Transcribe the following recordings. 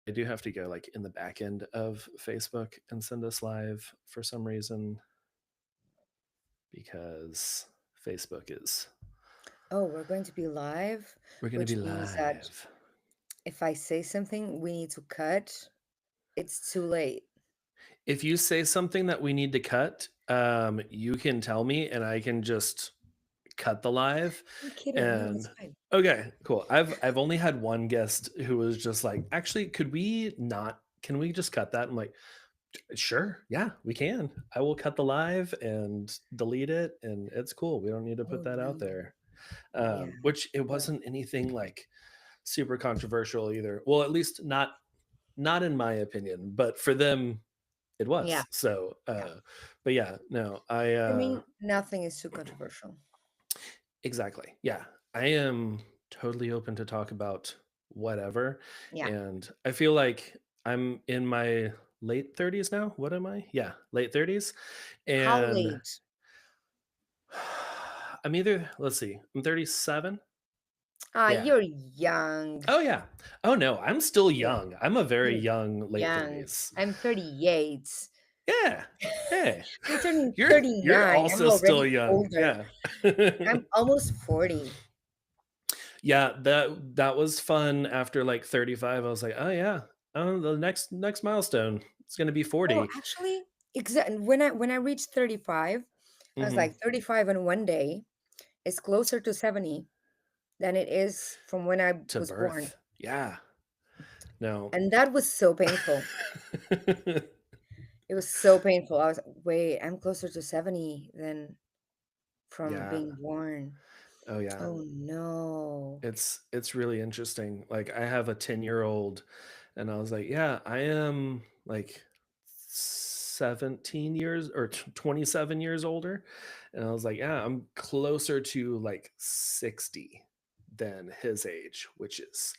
I do have to go like in the back end of Facebook and send us live for some reason because Facebook is Oh, we're going to be live, we're going to be which means that live. if I say something we need to cut, it's too late. If you say something that we need to cut, you can tell me and I can just cut the live. I'm kidding. No, it's And fine. okay, cool. I've only had one guest who was just like, actually, could we not? Can we just cut that? I'm like, sure, yeah, we can. I will cut the live and delete it, and it's cool. We don't need to put Oh that out no. there. Yeah. Which it Well, wasn't anything like super controversial either. Well, at least not in my opinion, but for them it yeah. was. So, Yeah. but yeah, no, I For me, nothing is too controversial. exactly. Yeah, I am totally open to talk about whatever, Yeah. and I feel like I'm in my late 30s now. What am I? Yeah, late 30s, How and late? I'm either. Let's see, I'm 37. Ah, Yeah. you're young. Oh yeah. Oh no, I'm still You're young. I'm a very you're young late young. 30s. I'm 38. Yeah. Hey. I'm turning You're 39. I'm also still already young. older. Yeah. I'm almost 40. Yeah, that was fun after like 35. I was like, "Oh yeah. Oh, the next milestone. It's going to be Oh, 40." actually, exactly. When I reached 35, I was Mhm. like 35 on one day is closer to 70 than it is from when I To was born. birth. Yeah. No. And that was so painful. It was so painful. I was wait, I'm closer to 70 than from Yeah. being born. Oh yeah. Oh no. It's really interesting. Like I have a 10-year-old and I was like, "Yeah, I am like 17 years or 27 years older." And I was like, "Yeah, I'm closer to like 60 than his age, which is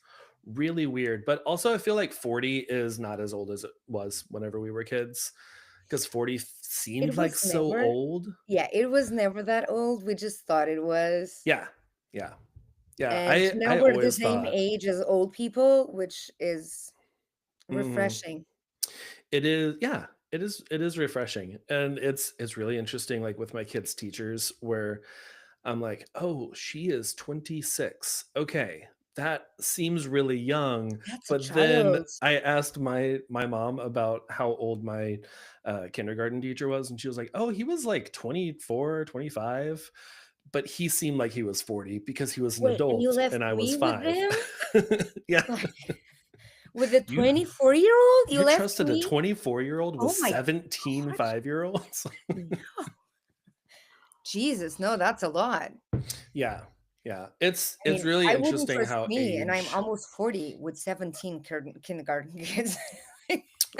really weird." But also I feel like 40 is not as old as it was whenever we were kids because 40 seemed It like was so never old. yeah, it was never that old. We just thought it was. Yeah. Yeah. Yeah, And now I we're the always same thought. age as old people, which is Mhm. refreshing. It is, yeah, it is refreshing, and it's really interesting, like, with my kids' teachers where I'm like, "Oh, she is 26. Okay, that seems really young," That's a but then child. I asked my mom about how old my, kindergarten teacher was, and she was like, "Oh, he was, like, 24, 25, but he seemed like he was 40 because he was an Wait, and you adult left and I was me with 5." them? Yeah. Like, with a You 24-year-old? You you left trusted a me? 24-year-old with Oh my 17 god. 5-year-olds? No. Jesus, no, that's a lot. Yeah, yeah. I It's mean, really I wouldn't interesting trust how me, and I'm age. almost 40 with 17 kindergarten kids.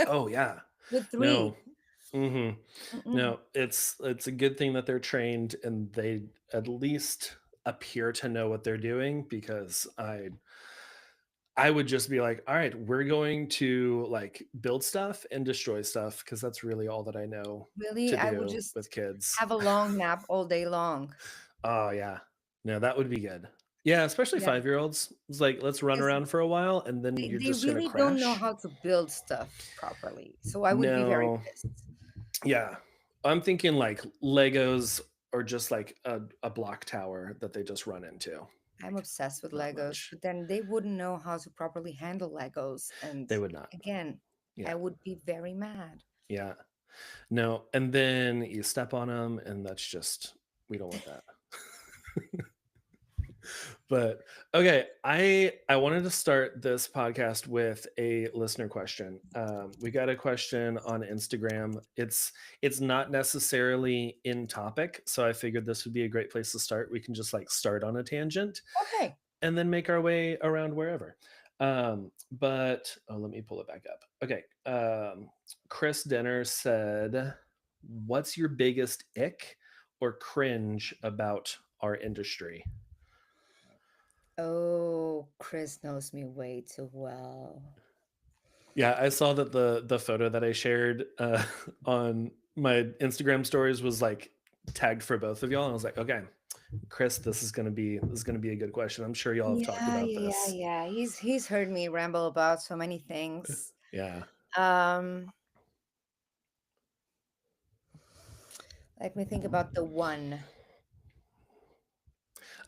Oh, yeah. With 3. No. Mhm. Mm-mm. No, it's a good thing that they're trained and they at least appear to know what they're doing because I would just be like, "All right, we're going to, like, build stuff and destroy stuff because that's really all that I know Really, to I would do just with kids." have a long nap all day long. Oh, yeah. No, that would be good. Yeah, especially Yeah, 5-year-olds. It's like, "Let's run because around for a while, and then you're they just gonna really don't know crash." how to build stuff properly, so I would be very No. pissed. Yeah. I'm thinking, like, Legos or just, like, a block tower that they just run into. I'm Like, obsessed with not Legos, much. but then they wouldn't know how to properly handle Legos, and They would not. again, I Yeah. would be very mad. Yeah. No, and then you step on them, and that's just we don't want that. But okay, I wanted to start this podcast with a listener question. We got a question on Instagram. It's not necessarily in topic, so I figured this would be a great place to start. We can just like start on a tangent Okay. and then make our way around wherever. But oh, let me pull it back up. Okay, Chris Denner said, "What's your biggest ick or cringe about our industry?" Oh, Chris knows me way too well. Yeah, I saw that the photo that I shared, on my Instagram stories was, like, tagged for both of y'all, and I was like, "Okay." Chris, this is gonna be a good question. I'm sure y'all have talked Yeah, about yeah, yeah, this. yeah. He's heard me ramble about so many things. Yeah. Um, Let me think about the one.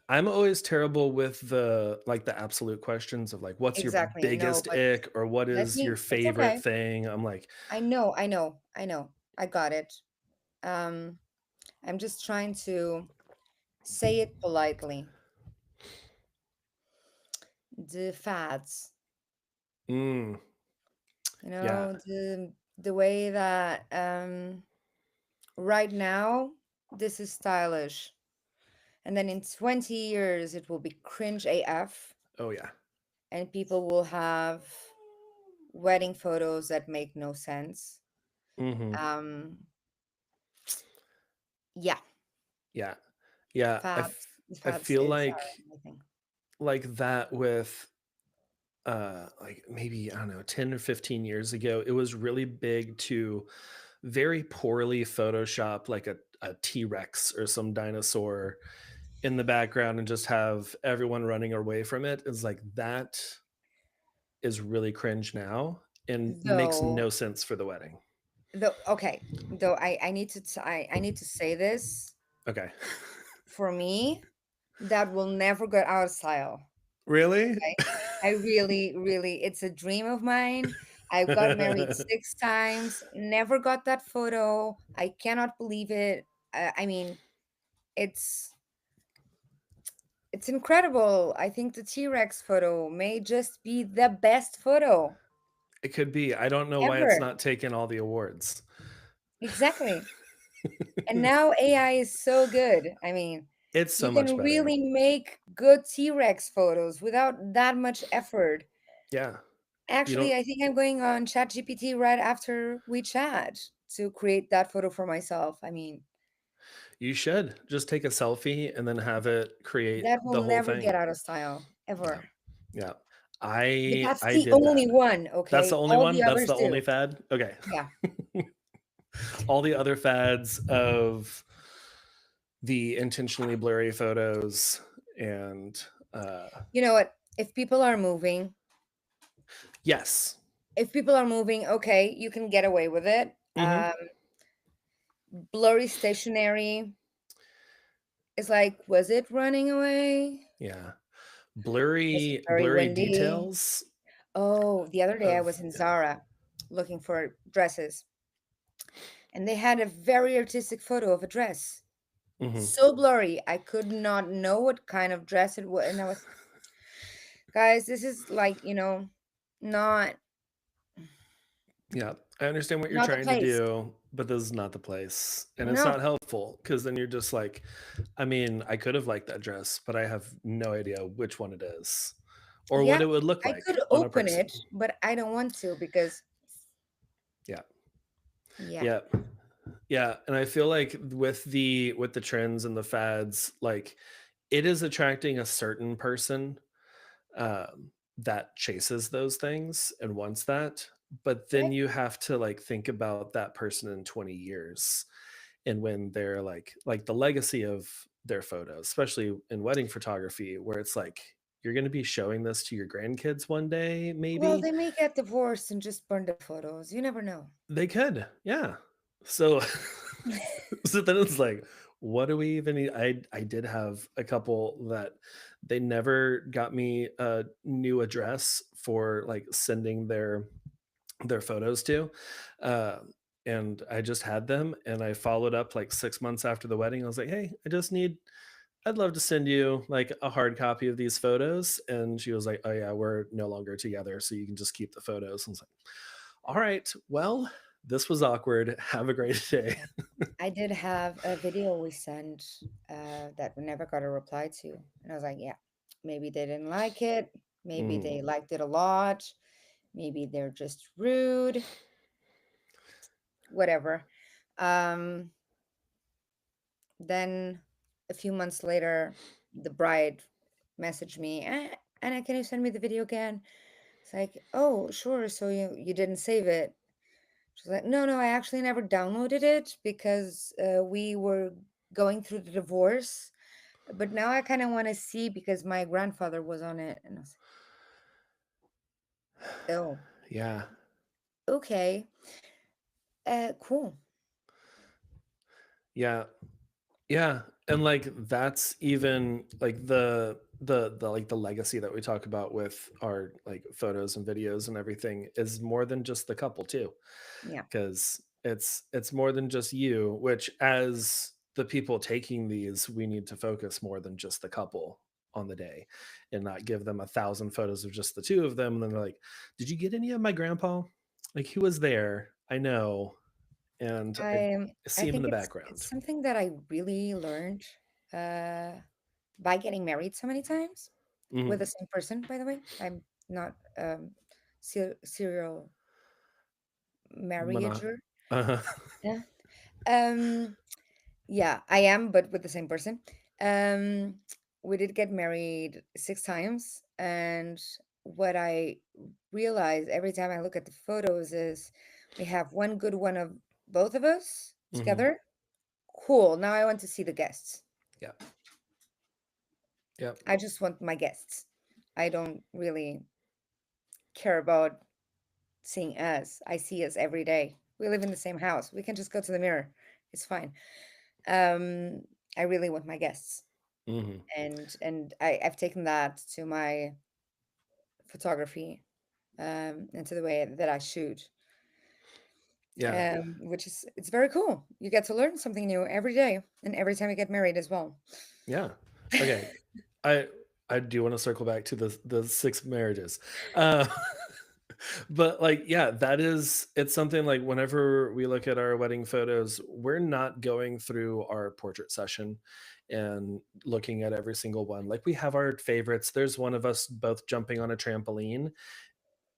I'm always terrible with the absolute questions of like, what's your Exactly. No, biggest but ick or what let is your me. It's favorite okay. thing? I'm like, I know. I know. I know. I got it. Um, I'm just trying to say it politely. The fads. mm, yeah, The way that right now this is stylish, and then in 20 years it will be cringe AF, oh yeah, and people will have wedding photos that make no sense. hmm, Um, yeah, yeah, yeah. the I fads feel is amazing. like that with like maybe I don't know 10 or 15 years ago it was really big to very poorly photoshop like a T-Rex or some dinosaur in the background and just have everyone running away from it. It's like that is really cringe now and makes Though, no sense for the wedding. okay, though I need to I need to say this. Okay. For me, that will never get out of style. Really? Okay. I really, really, it's a dream of mine. I got married 6 times, never got that photo. I cannot believe it. I mean, it's it's incredible. I think the T-Rex photo may just be the best photo It could be. I don't know why it's ever. not taking all the awards. Exactly. And now AI is so good. I mean, It's you so much can better. really make good T-Rex photos without that much effort. Yeah. You Actually, don't I think I'm going on ChatGPT right after we chat to create that photo for myself. I mean, You should just take a selfie and then have it create that will the whole never get thing. out of style Yeah. ever. Yeah. But I that's I the did that. only one, That's the okay? only All the one? That's others the only do. fad? Okay. Yeah. All the other fads of the intentionally blurry photos and uh You know what? If people are moving, yes. okay, you can get away with it. Mhm. Blurry stationery is like, was it running away? Yeah. Was it very Blurry windy? details Oh, the other day I of was in yeah. Zara looking for dresses, and they had a very artistic photo of a dress. Mhm. So blurry, I could not know what kind of dress it was. And I was, guys, this is like, not Yeah, I understand what you're not the trying to place. do, but this is not the place, and it's No. not helpful because then you're just like, I mean, I could have liked that dress, but I have no idea which one it is or what Yeah, it would look I like could on a open person. it, but I don't want to because Yeah, yeah. yeah, yeah, and I feel like with the trends and the fads, like it is attracting a certain person that chases those things and wants that, but then Okay. you have to like think about that person in 20 years and when they're like the legacy of their photos, especially in wedding photography, where it's like you're going to be showing this to your grandkids one day, Well, maybe they may get divorced and just burn the photos. You never know. they could, yeah. So, so then it's like, what do we even need? I did have a couple that they never got me a new address for like sending their photos to. Uh, and I just had them and I followed up like 6 months after the wedding. I was like, hey, I'd love to send you like a hard copy of these photos. And she was like, oh, yeah, we're no longer together. So you can just keep the photos. I was like, all right, well, this was awkward. Have a great day. I did have a video we sent that we never got a reply to. And I was like, yeah, maybe they didn't like it. Maybe Mhm. they liked it a lot. Maybe they're just rude, whatever. Um, then a few months later, the bride messaged me, Anna, can you send me the video again? It's like, oh, sure. So you didn't save it. She's like, no, no, I actually never downloaded it because we were going through the divorce. But now I kind of want to see because my grandfather was on it, and I was like, oh, Yeah. okay, cool. Yeah. Yeah, and, like, that's even, like, the, like, the legacy that we talk about with our, like, photos and videos and everything is more than just the couple too, Yeah, because it's more than just you, which as the people taking these, we need to focus more than just the couple on the day and not give them 1,000 photos of just the 2 of them, and then they're like, "Did you get any of my grandpa? Like, he was there, I know, and I I see him in think the it's background." something that I really learned uh, by getting married so many times with the Mhm. same person. By the way, I'm not serial Mana marriager. uh-huh. Yeah. Um, yeah, I am, but with the same person. Um, we did get married 6 times, and what I realize every time I look at the photos is we have one good one of both of us Mhm. together. Cool. Now I want to see the guests. Yeah. Yep. I just want my guests. I don't really care about seeing us. I see us every day. We live in the same house. We can just go to the mirror. It's fine. Um, I really want my guests. Mhm. And I've taken that to my photography, and to the way that I shoot, Yeah. which is it's very cool. You get to learn something new every day, and every time you get married as well. Yeah. Okay. I I do wanna circle back to the 6 marriages. Uh, but, like, yeah, that is it's something, like, whenever we look at our wedding photos, we're not going through our portrait session and looking at every single one. Like, we have our favorites. There's one of us both jumping on a trampoline,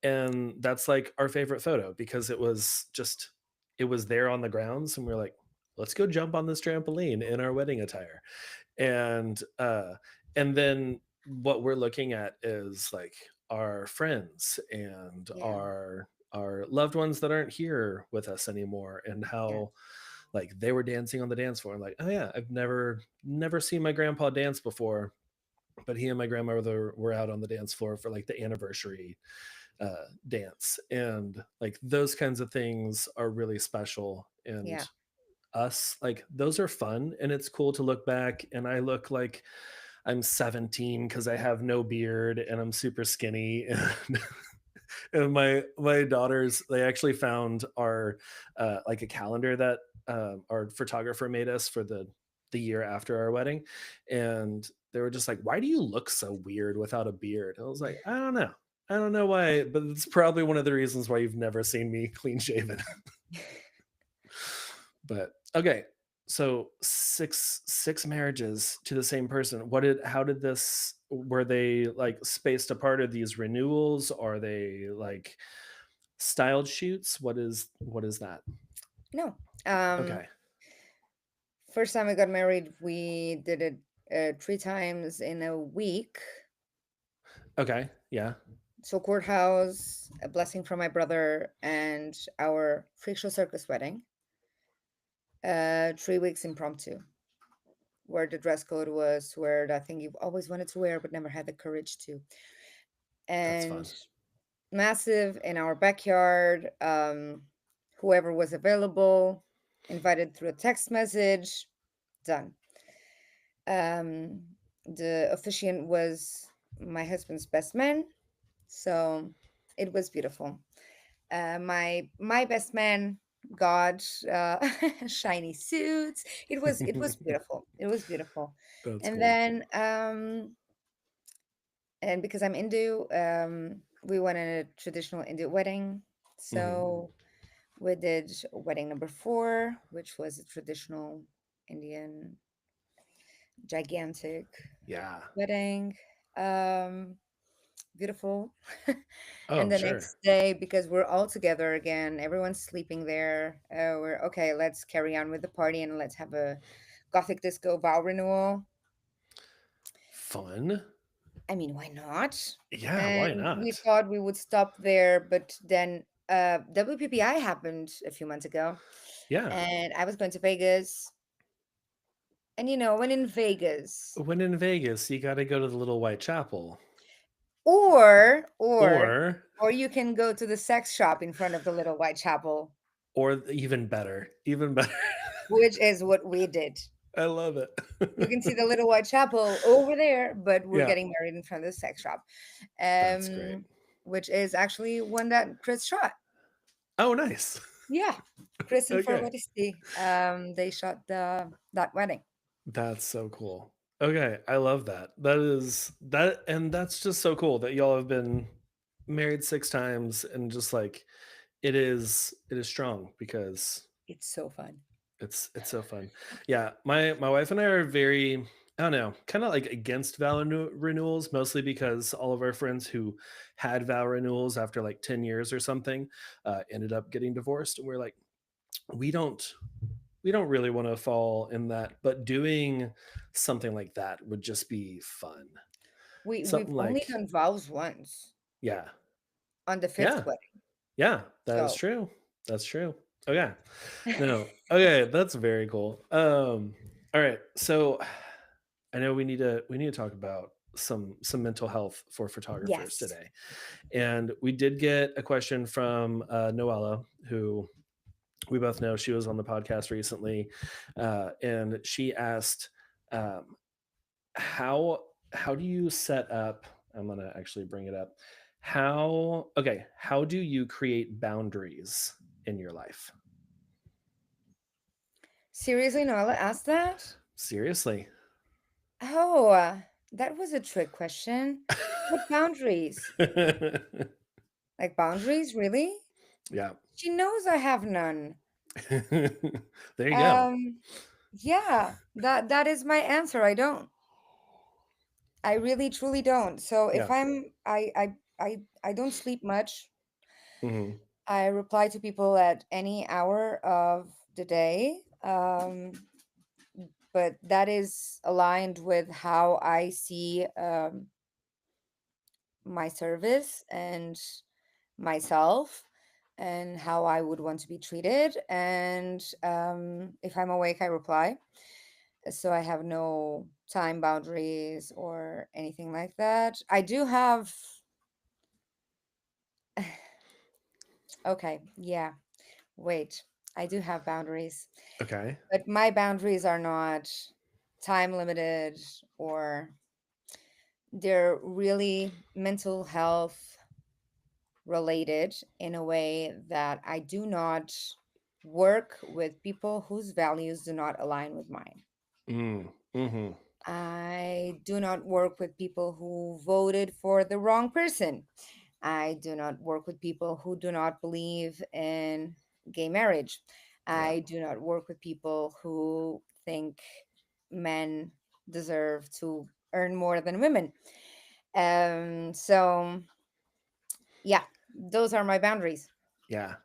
and that's, like, our favorite photo because it was there on the grounds, and we're like, "Let's go jump on this trampoline in our wedding attire." And and then what we're looking at is like our friends and Yeah, our loved ones that aren't here with us anymore, and yeah, how like they were dancing on the dance floor, and like, oh yeah, I've never seen my grandpa dance before, but he and my grandmother were out on the dance floor for like the anniversary dance, and like those kinds of things are really special. And yeah. us like those are fun, and it's cool to look back and I look like I'm 17 because I have no beard and I'm super skinny. And my daughters, they actually found our like a calendar that our photographer made us for the year after our wedding, and they were just like, why do you look so weird without a beard? I was like, I don't know why, but it's probably one of the reasons why you've never seen me clean shaven. But okay, so six marriages to the same person. How did this were they like spaced apart? Are these renewals? Are they like styled shoots? What is that? No. Um, Okay. First time I got married, we did it 3 times in a week. Okay. Yeah. So courthouse, a blessing from my brother, and our freak show circus wedding. 3 weeks impromptu, where the dress code was to wear that thing you've always wanted to wear but never had the courage to. That's And fun. massive in our backyard. Whoever was available, invited through a text message, done. The officiant was my husband's best man, so it was beautiful. My best man got shiny suits. It was beautiful. It was beautiful. That's And cool. then and because I'm Hindu, we went in a traditional Hindu wedding. Mhm. So we did wedding number 4, which was a traditional Indian gigantic Yeah. wedding. Um, Beautiful. Oh, And the sure. next day, because we're all together again, everyone's sleeping there. We're okay. Let's carry on with the party and let's have a gothic disco vow renewal. Fun. I mean, why not? Yeah. Why And we not? thought we would stop there, but then WPPI happened a few months ago, Yeah. and I was going to Vegas, And when in Vegas, When in Vegas, you got to go to the little white chapel. or or Or or you can go to the sex shop in front of the little white chapel, even better. Even better. which is what we did. I love it. You can see the little white chapel over there, but we're Yeah, getting married in front of the sex shop, that's great. um, which is actually one that Chris shot. Oh, nice. Yeah, Chris and Okay. Felicity, they shot the that wedding. That's so cool. Okay, I love that. And that's just so cool that y'all have been married 6 times and just like it is strong because It's so fun. it's so fun. Yeah, my wife and I are very, I don't know, kind of like against renewals, mostly because all of our friends who had vow renewals after like 10 years or something ended up getting divorced, and we're like, we don't we don't really want to fall in that, but doing something like that would just be fun. We've Something only like, done vows once yeah, on the fifth yeah, wedding. yeah, that is So true. That's true. Okay. No. Okay, that's very cool. All right. So I know we need to talk about some mental health for photographers yes, today. And we did get a question from Noella, who we both know. She was on the podcast recently, and she asked, um, how how do you set up, I'm gonna actually bring it up. How do you create boundaries in your life? seriously, Noella asked that. Seriously. Oh, that was a trick question. What boundaries? Like boundaries, really? Yeah. She knows I have none. There you go. Um, yeah, that is my answer. I don't. I really truly don't. So if Yeah. I don't sleep much. Hmm. I reply to people at any hour of the day. But that is aligned with how I see my service and myself and how I would want to be treated. And if I'm awake, I reply. So I have no time boundaries or anything like that. I do have, okay, yeah, wait, I do have boundaries, Okay. but my boundaries are not time limited, or they're really mental health related in a way that I do not work with people whose values do not align with mine. Mm. Hmm. I do not work with people who voted for the wrong person. I do not work with people who do not believe in gay marriage. Yeah. I do not work with people who think men deserve to earn more than women. So yeah, those are my boundaries. Yeah.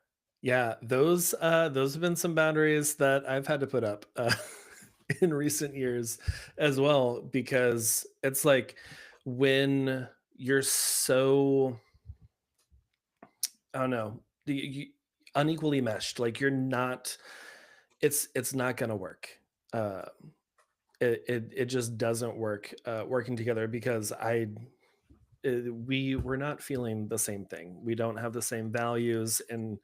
Yeah, those have been some boundaries that I've had to put up in recent years as well, because it's like when you're so, I don't know, unequally meshed, like you're not, it's not going to work. Uh, it just doesn't work working together, because we're not feeling the same thing. We don't have the same values, and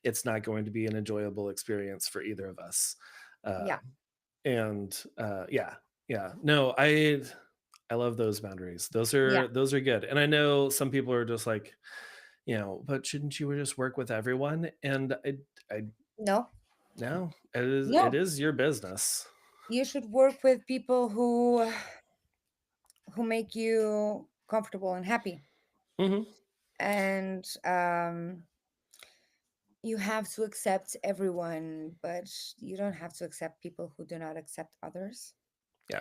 it's not going to be an enjoyable experience for either of us. Uh, Yeah, and yeah, yeah. No, I love those boundaries. Those yeah. are those are good. And I know some people are just like, but shouldn't you just work with everyone? And I No, no, it is no. your business. You should work with people who make you comfortable and happy. Hmm. And you have to accept everyone, but you don't have to accept people who do not accept others. Yeah,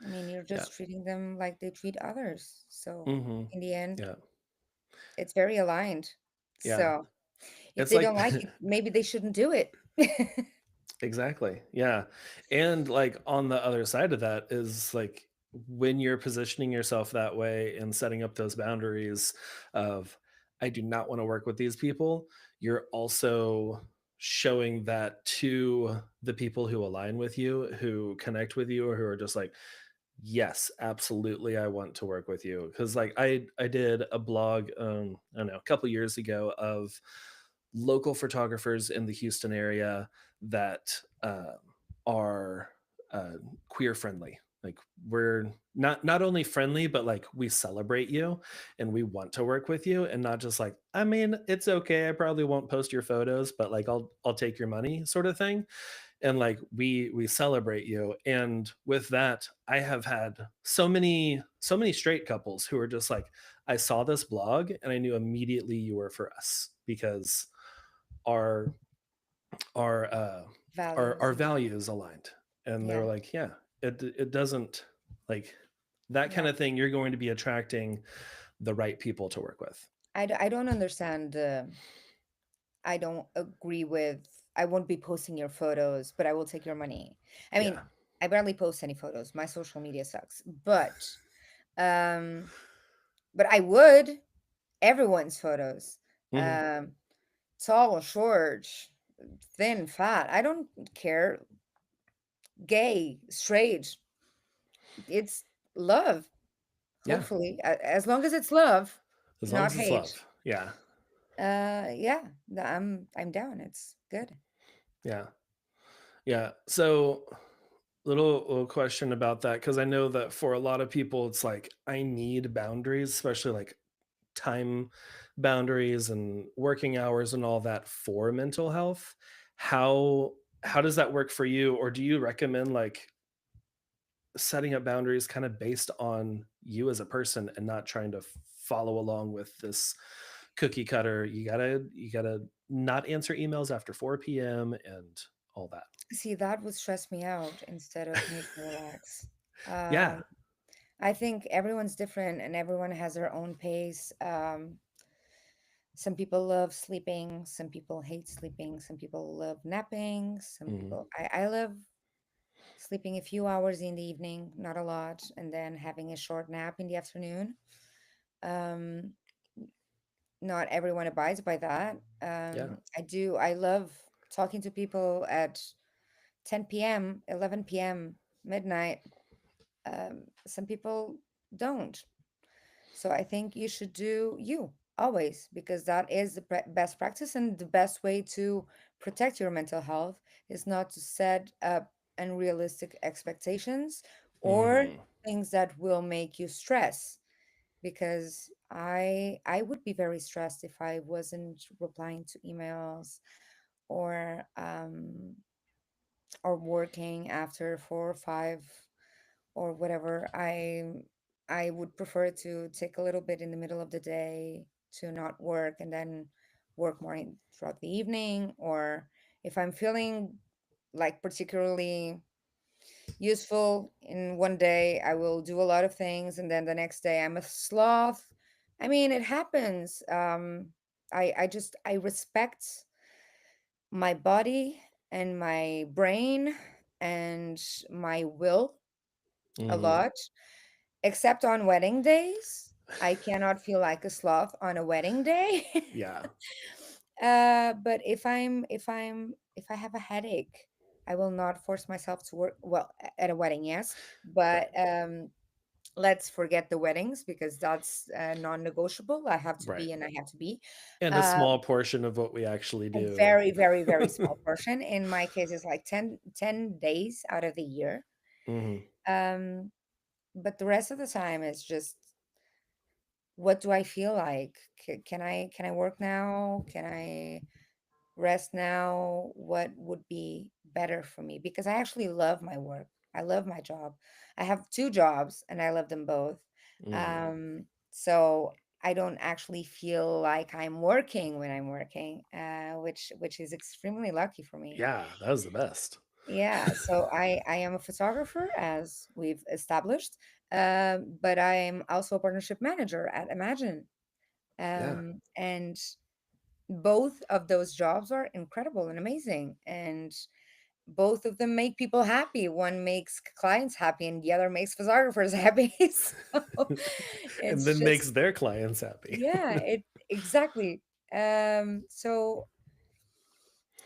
I mean, you're yeah. just treating them like they treat others. So Hmm. in the end, Yeah, it's very aligned. yeah. So if It's they like don't like it, maybe they shouldn't do it. exactly. Yeah. And like on the other side of that is like when you're positioning yourself that way and setting up those boundaries of, I do not want to work with these people, you're also showing that to the people who align with you, who connect with you, or who are just like, yes, absolutely, I want to work with you. Because like I did a blog, I don't know, a couple years ago of local photographers in the Houston area that are queer friendly. Like we're not only friendly, but like we celebrate you and we want to work with you, and not just like, I mean, it's okay. I probably won't post your photos, but like I'll take your money, sort of thing. And like we celebrate you. And with that, I have had so many straight couples who are just like, I saw this blog and I knew immediately you were for us because our our uh our Values. values aligned. And they were Yeah. like, yeah, it doesn't, like, that kind Yeah. of thing, you're going to be attracting the right people to work with. I don't understand. I don't agree with, I won't be posting your photos, but I will take your money. I mean, Yeah. I barely post any photos. My social media sucks. Um, but I would everyone's photos. Hmm. Um, tall, short, thin, fat. I don't care. Gay, straight. It's love. Yeah, Hopefully, as long as it's love, as long not as it's hate. love. Yeah. Yeah, I'm down. It's good. Yeah. Yeah. So little question about that, because I know that for a lot of people it's like, I need boundaries, especially like time boundaries and working hours and all that for mental health. How does that work for you, or do you recommend like setting up boundaries kind of based on you as a person and not trying to follow along with this cookie cutter, you gotta not answer emails after 4 p.m. and all that? See, that would stress me out instead of make me relax. Yeah. Um, I think everyone's different and everyone has their own pace. Some people love sleeping, some people hate sleeping, some people love napping, some Mhm. people, I love sleeping a few hours in the evening, not a lot, and then having a short nap in the afternoon. Um, Not everyone abides by that. Yeah. I love talking to people at 10 p.m., 11 p.m., midnight. Some people don't. So I think you should do you always, because that is the best practice, and the best way to protect your mental health is not to set up unrealistic expectations or Mhm. things that will make you stress, because I would be very stressed if I wasn't replying to emails or working after 4 or 5 or whatever. I would prefer to take a little bit in the middle of the day to not work and then work more throughout the evening. Or if I'm feeling like particularly useful in one day, I will do a lot of things, and then the next day I'm a sloth. I mean, it happens. I respect my body and my brain and my will a Mhm. lot, except on wedding days. I cannot feel like a sloth on a wedding day. Yeah. But if I have a headache, I will not force myself to work. Well, at a wedding, yes, but Right. let's forget the weddings because that's non-negotiable. I have to Right. be, and I have to be. And a Uh, small portion of what we actually a do. very, very, very small portion. In my case, it's like 10 days out of the year. Mhm. Um, but the rest of the time is just, what do I feel like? Can I work now? Can I rest now? What would be better for me? Because I actually love my work. I love my job. I have two jobs and I love them both. Mhm. So I don't actually feel like I'm working when I'm working, which is extremely lucky for me. Yeah, that was the best. Yeah, so I am a photographer, as we've established, but I'm also a partnership manager at Imagine, Yeah. and both of those jobs are incredible and amazing, and both of them make people happy. One makes clients happy, and the other makes photographers happy. So And it's then just, makes their clients happy. yeah, it exactly. So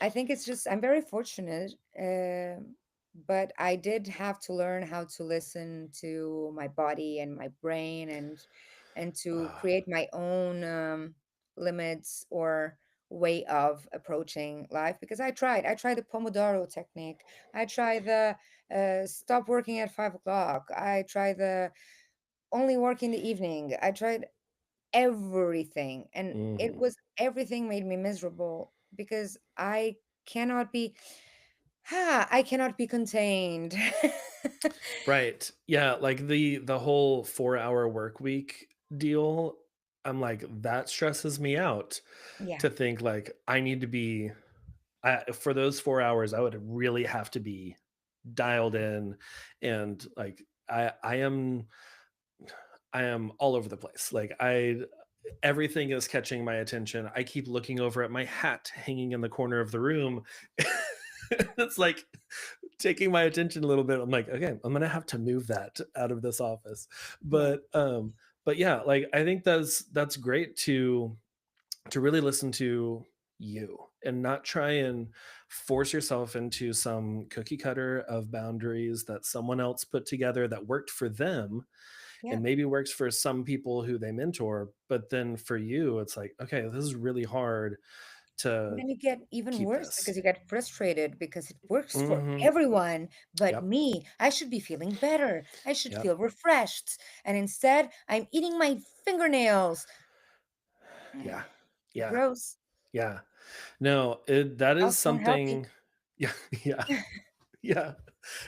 I think it's just I'm very fortunate, but I did have to learn how to listen to my body and my brain, and to Ah, create my own limits or way of approaching life. Because I tried the Pomodoro technique. I tried the stop working at 5 o'clock. I tried the only work in the evening. I tried everything, and it mhm. was everything made me miserable because cannot be I cannot be contained. Right. Yeah, like the whole 4-hour work week deal, I'm like, that stresses me out Yeah. to think like I need to be for those 4 hours, I would really have to be dialed in and like I am all over the place. Like I everything is catching my attention. I keep looking over at my hat hanging in the corner of the room. It's like taking my attention a little bit. I'm like, okay, I'm gonna have to move that out of this office. Yeah. But yeah, like I think that's great to really listen to you and not try and force yourself into some cookie cutter of boundaries that someone else put together that worked for them Yeah. and maybe works for some people who they mentor, but then for you it's like, okay, this is really hard And to then you get even keep worse this. because you get frustrated because it works for Mhm. everyone but Yep. me. I should be feeling better. I should Yep. feel refreshed. And instead, I'm eating my fingernails. Yeah. Yeah. Gross. Yeah. No, that is Also unhealthy. something. Yeah. Yeah. Yeah.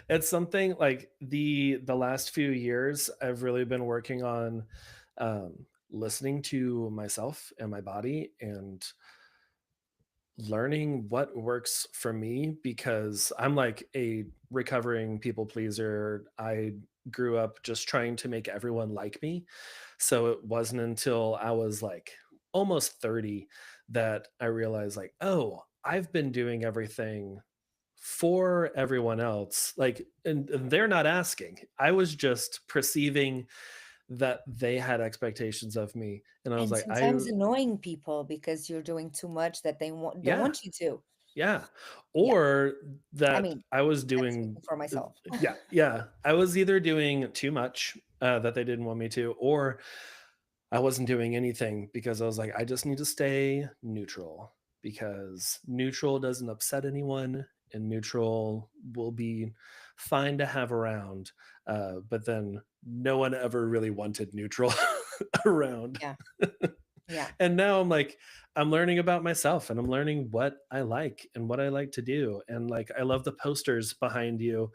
It's something like the last few years I've really been working on listening to myself and my body and learning what works for me because I'm like a recovering people pleaser. I grew up just trying to make everyone like me. So it wasn't until I was like almost 30 that I realized like, oh, I've been doing everything for everyone else. Like and they're not asking. I was just perceiving that they had expectations of me and I was And like, I sometimes annoying people because you're doing too much that don't yeah. want you to. Yeah. Yeah. Or I that mean, I was I'm doing speaking for myself. yeah, yeah. I was either doing too much, that they didn't want me to, or I wasn't doing anything because I was like, "I just need to stay neutral," because neutral doesn't upset anyone, and neutral will be fine to have around, but then no one ever really wanted neutral around. Yeah. Yeah. And now I'm like, I'm learning about myself and I'm learning what I like and what I like to do. And like, I love the posters behind you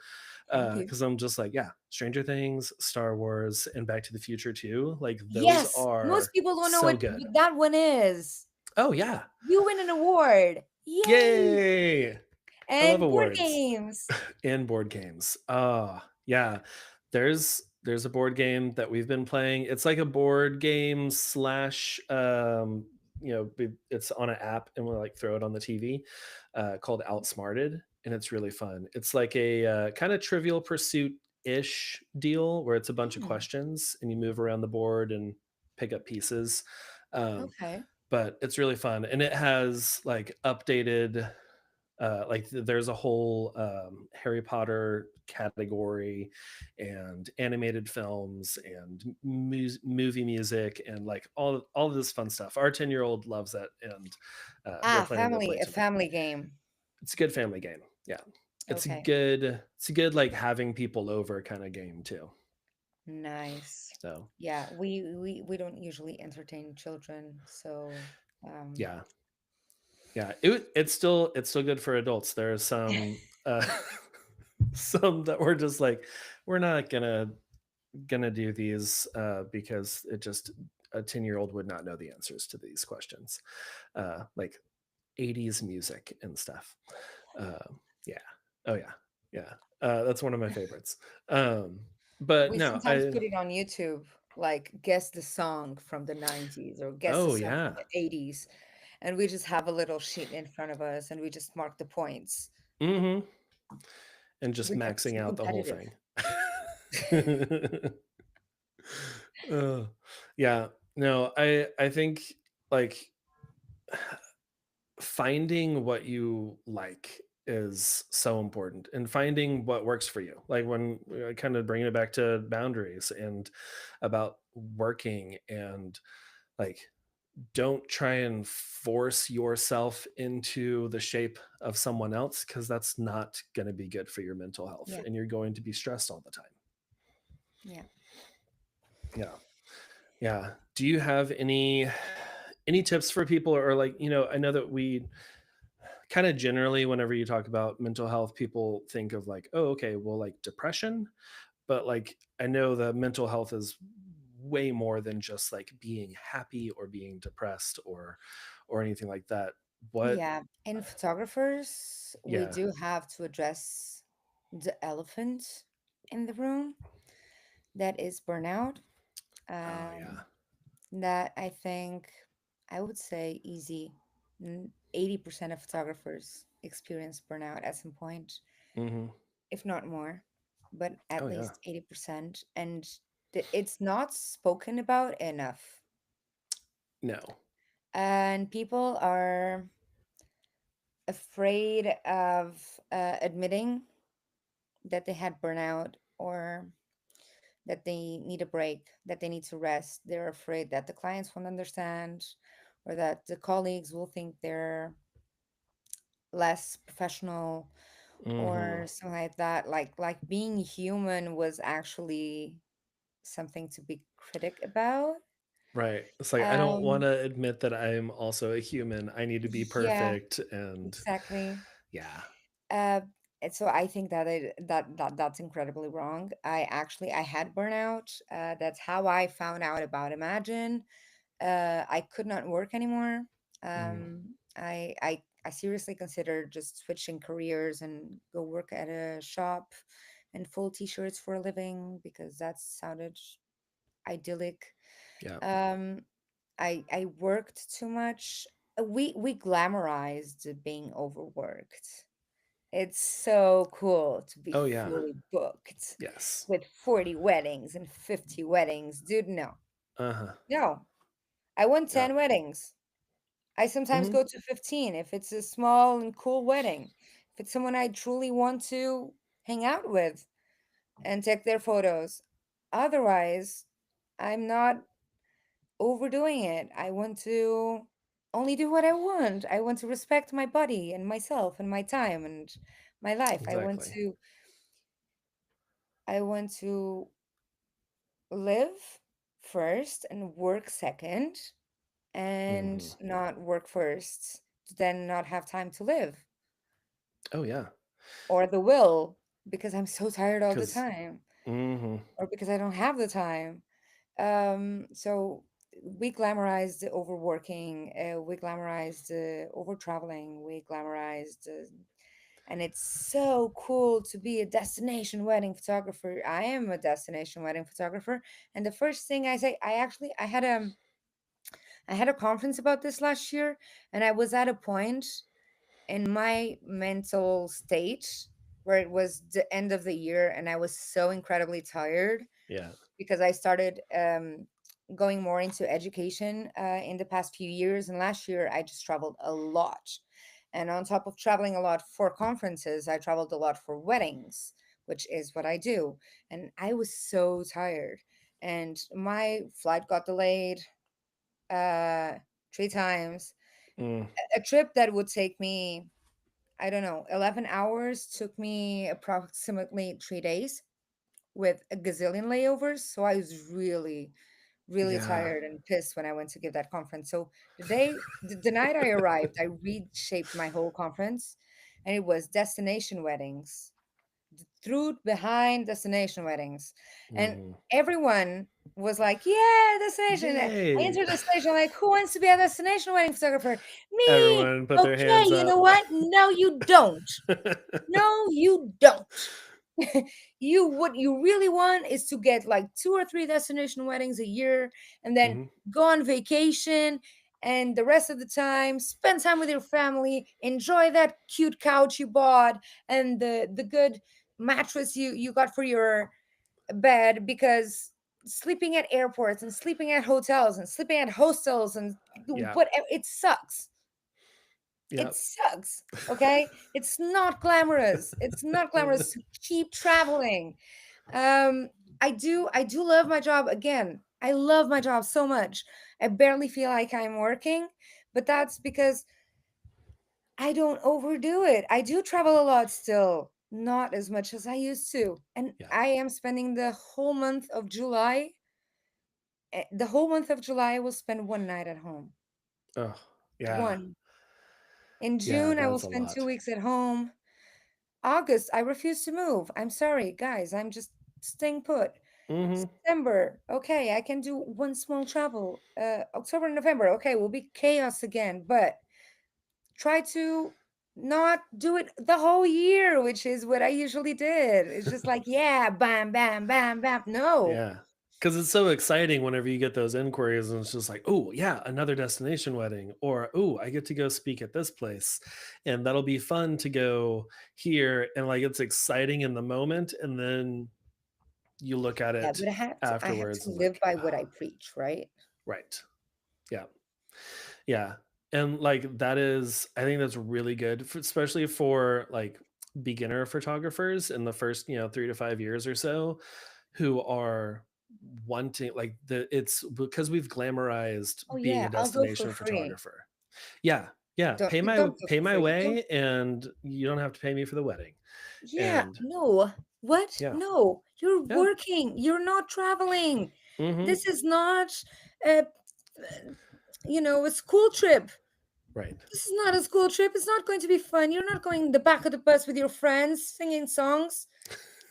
Thank you. because I'm just like, yeah, Stranger Things, Star Wars, and Back to the Future too. Like, those Yes, most are people don't know so good. what that one is. Oh, yeah. You win an award. Yay! Yay. I love And board awards games. and board games. Oh, yeah. There's a board game that we've been playing. It's like a board game slash it's on an app and we'll like throw it on the TV called Outsmarted and it's really fun. It's like a kind of Trivial Pursuit ish deal where it's a bunch of Hmm, questions and you move around the board and pick up pieces. Um, okay. but it's really fun and it has like updated there's a whole Harry Potter category and animated films and movie music and like all of this fun stuff. Our 10-year-old loves it and we're planning to play A tonight. family game. It's a good family game. Yeah. Okay. It's a good like having people over kind of game too. Nice. So Yeah, we don't usually entertain children, so yeah. Yeah. It's still good for adults. There are some some that we're just like, we're not gonna do these because it just a 10-year-old would not know the answers to these questions like 80s music and stuff. Yeah. Oh yeah. Yeah. That's one of my favorites. But we no, sometimes I put it on YouTube, like guess the song from the 90s or guess the oh song from yeah. the 80s. And we just have a little sheet in front of us and we just mark the points. Hmm. And just We get maxing too out the whole competitive. thing. Uh, yeah. No, I think like finding what you like is so important, and finding what works for you. Like when kind of bringing it back to boundaries and about working, and like, don't try and force yourself into the shape of someone else, because that's not going to be good for your mental health, Yeah. and you're going to be stressed all the time. Yeah. Yeah. Yeah. Do you have any tips for people, or like, I know that we kind of generally, whenever you talk about mental health, people think of like, oh, okay, well, like depression, but like I know that mental health is way more than just like being happy or being depressed or anything like that. What Yeah. In photographers, we Yeah. do have to address the elephant in the room, that is burnout. Oh yeah. That I think, I would say easy, 80% of photographers experience burnout at some point, Hmm. if not more, but Oh at yeah. least 80%. And it's not spoken about enough. No. And people are afraid of admitting that they had burnout, or that they need a break, that they need to rest. They're afraid that the clients won't understand, or that the colleagues will think they're less professional, Hmm. or something like that. Like being human was actually something to be critic about. Right. It's like I don't want Um, to admit that I'm also a human. I need to be yeah, perfect, and exactly. yeah. Uh, and so I think that that's incredibly wrong. I had burnout. That's how I found out about Imagine. I could not work anymore. Mm, I seriously considered just switching careers and go work at a shop and fold t-shirts for a living, because that sounded idyllic. yeah. Um, I worked too much. We glamorized being overworked. It's so cool to be Oh yeah. fully booked Yes. with 40 weddings and 50 weddings. Dude, no. Uh-huh. No. I want Yeah. 10 weddings. I sometimes Hmm. go to 15 if it's a small and cool wedding. If it's someone I truly want to hang out with and take their photos. Otherwise, I'm not overdoing it. I want to only do what I want. I want to respect my body and myself and my time and my life. Exactly. I want to live first and work second, and Hmm. not work first to then not have time to live, Oh yeah. or the will, because I'm so tired all the Because time, hmm or because I don't have the time. So we glamorized the overworking, we glamorized the over traveling, we glamorized, and it's so cool to be a destination wedding photographer. I am a destination wedding photographer, and the first thing I say, I had a conference about this last year, and I was at a point in my mental state where it was the end of the year and I was so incredibly tired, yeah. because I started going more into education in the past few years. And last year, I just traveled a lot. And on top of traveling a lot for conferences, I traveled a lot for weddings, which is what I do. And I was so tired. And my flight got delayed uh, 3 times. Mm, A trip that would take me, I don't know, 11 hours took me approximately 3 days with a gazillion layovers. So I was really, really yeah. tired and pissed when I went to give that conference. So the night I arrived, I reshaped my whole conference, and it was destination weddings, through behind destination weddings. And Hmm. everyone was like, yeah, destination. I Yay. entered the station, like, who wants to be a destination wedding photographer? Me. Everyone put their Okay, hands you know up. what? No, you don't. No, you don't. What you really want is to get like 2 or 3 destination weddings a year, and then Hmm. go on vacation, and the rest of the time spend time with your family, enjoy that cute couch you bought, and the good mattress you got for your bed, because sleeping at airports and sleeping at hotels and sleeping at hostels and Yeah. what, it sucks. It Yep. sucks. Okay, it's not glamorous. It's not glamorous to keep traveling. Um, I do love my job. Again, I love my job so much. I barely feel like I'm working, but that's because I don't overdo it. I do travel a lot still, not as much as I used to. And Yeah. I am spending the whole month of July. The whole month of July, I will spend one night at home. Oh, yeah. One. In Yeah, June, I will that's a spend two lot. weeks at home. August, I refuse to move. I'm sorry, guys. I'm just staying put. Mhm. September, okay, I can do one small travel. October, November, okay, will be chaos again, but try to not do it the whole year, which is what I usually did. It's just like, yeah, bam, bam, bam, bam. No. Yeah. Because it's so exciting whenever you get those inquiries and it's just like, "Oh, yeah, another destination wedding," or, "Oh, I get to go speak at this place, and that'll be fun to go here," and, like, it's exciting in the moment, and then you look at Yeah, it but I have to afterwards and live like, by what I "Oh, preach, right? right." Yeah. Yeah. And like that is I think that's really good especially for like beginner photographers in the first, 3 to 5 years or so who are wanting like it's because we've glamorized Oh being yeah, a I'll go for destination free. photographer. Yeah. Yeah, Don't don't go pay for my free. Don't. way and you don't have to pay me for the wedding. Yeah, And no. What? yeah. No, you're Yeah. working. You're not traveling. Mhm. This is not a, a school trip. Right. This is not a school trip. It's not going to be fun. You're not going in the back of the bus with your friends singing songs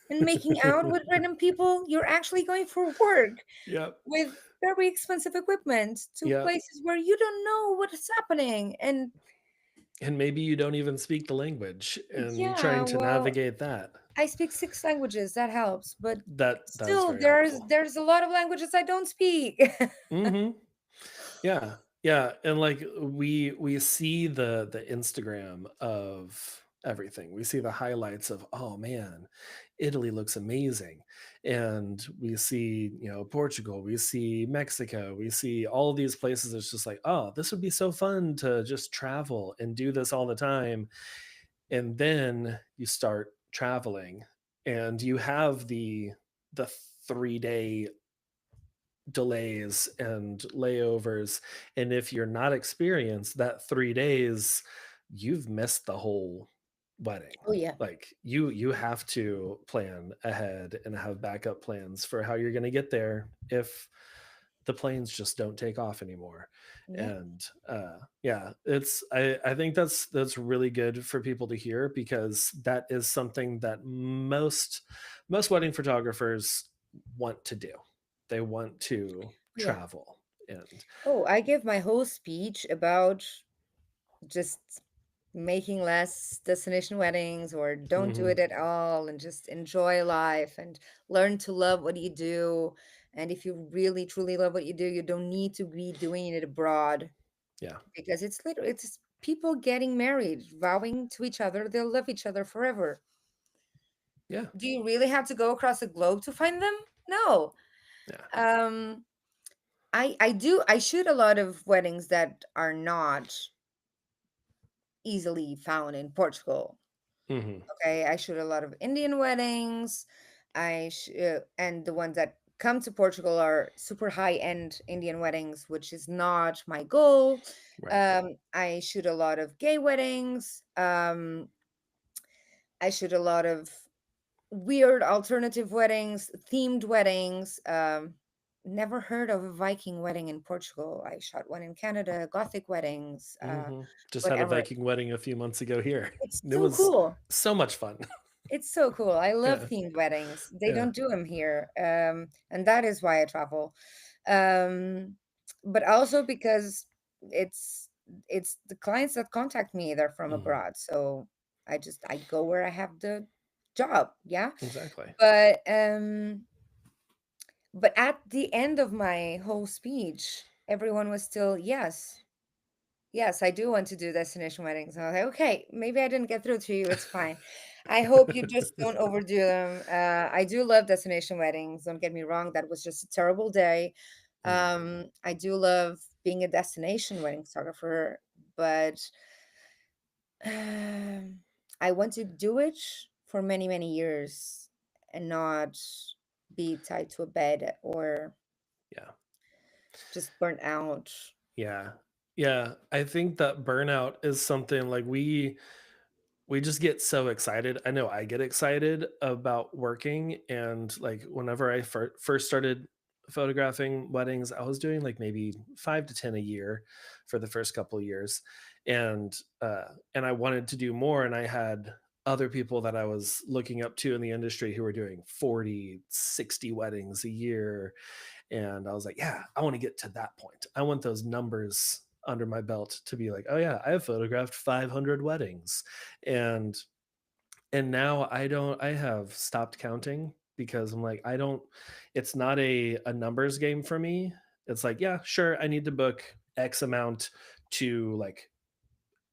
and making out with random people. You're actually going for work Yep. with very expensive equipment to Yep. places where you don't know what is happening. And And maybe you don't even speak the language and yeah, trying to well, navigate that. I speak six languages. That helps. But That's still, very there's helpful. there's a lot of languages I don't speak. Mhm. Yeah. Yeah, and, like, we see the Instagram of everything. We see the highlights of, "Oh, man, Italy looks amazing." And we see, Portugal, we see Mexico, we see all of these places. It's just like, "Oh, this would be so fun to just travel and do this all the time." And then you start traveling, and you have the 3-day delays and layovers, and if you're not experienced, that 3 days, you've missed the whole wedding. Oh yeah. Like, you have to plan ahead and have backup plans for how you're gonna get there if the planes just don't take off anymore. Yeah. And, yeah, I think that's really good for people to hear because that is something that most wedding photographers want to do. They want to Yeah. travel and Oh, I give my whole speech about just making less destination weddings or don't do mhm, it at all and just enjoy life and learn to love what you do. And if you really truly love what you do, you don't need to be doing it abroad yeah, because it's literally it's people getting married, vowing to each other they'll love each other forever. yeah, Do you really have to go across the globe to find them? No. yeah, Um I shoot a lot of weddings that are not easily found in Portugal. mhm, Okay, I shoot a lot of Indian weddings. And the ones that come to Portugal are super high-end Indian weddings, which is not my goal. right, I shoot a lot of gay weddings. I shoot a lot of weird alternative weddings, themed weddings. Never heard of a Viking wedding in Portugal. I shot one in Canada, Gothic weddings, mhm. Just had a whatever. Viking wedding a few months ago here. It's It so was cool. so much fun. It's so cool. I love Yeah, themed weddings. They yeah, don't do them here. And that is why I travel. Um, but also because it's it's the clients that contact me, they're from mhm, abroad. So I go where I have the job. Yeah. exactly. But but at the end of my whole speech, everyone was still, yes, yes, I do want to do destination weddings. And I was like, okay, maybe I didn't get through to you. It's fine. I hope you just don't overdo them. I do love destination weddings. Don't get me wrong. That was just a terrible day. Mm, I do love being a destination wedding photographer, but I want to do it for many, many years and not be tied to a bed or Yeah. just burnt out. Yeah. Yeah. I think that burnout is something like we just get so excited. I know I get excited about working, and like whenever I first started photographing weddings, I was doing like maybe 5 to 10 a year for the first couple of years. And I wanted to do more, and I had other people that I was looking up to in the industry who were doing 40, 60 weddings a year, and I was like, yeah, I want to get to that point. I want those numbers under my belt to be like, oh yeah, I have photographed 500 weddings. And now I have stopped counting because I'm like, I don't, it's not a numbers game for me. It's like, yeah, sure, I need to book X amount to like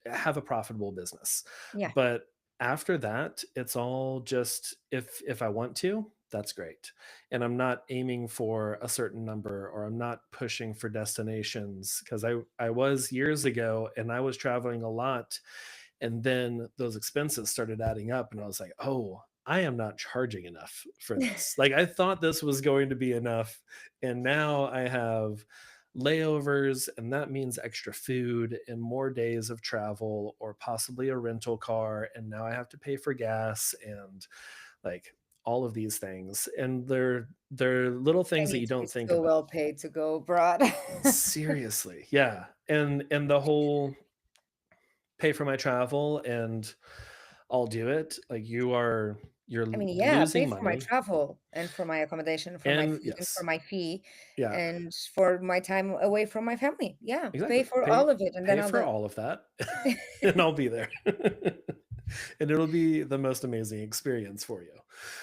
have a profitable business. Yeah. But after that, it's all just if I want to, that's great. And I'm not aiming for a certain number, or I'm not pushing for destinations, because I was years ago and I was traveling a lot, and then those expenses started adding up and I was like, "Oh, I am not charging enough for this." Like I thought this was going to be enough, and now I have layovers, and that means extra food and more days of travel or possibly a rental car, and now I have to pay for gas and like all of these things, and they're little I things that need you to be don't think so about. well paid to go abroad. Seriously, yeah. And the whole pay for my travel and I'll do it, like you're I mean, yeah, pay losing for my money. travel and for my accommodation, for my And food and for yes, my fee yeah, and for my time away from my family. Yeah, pay exactly. for all of it. And then Pay all for the, all of that, and I'll be there. And it'll be the most amazing experience for you.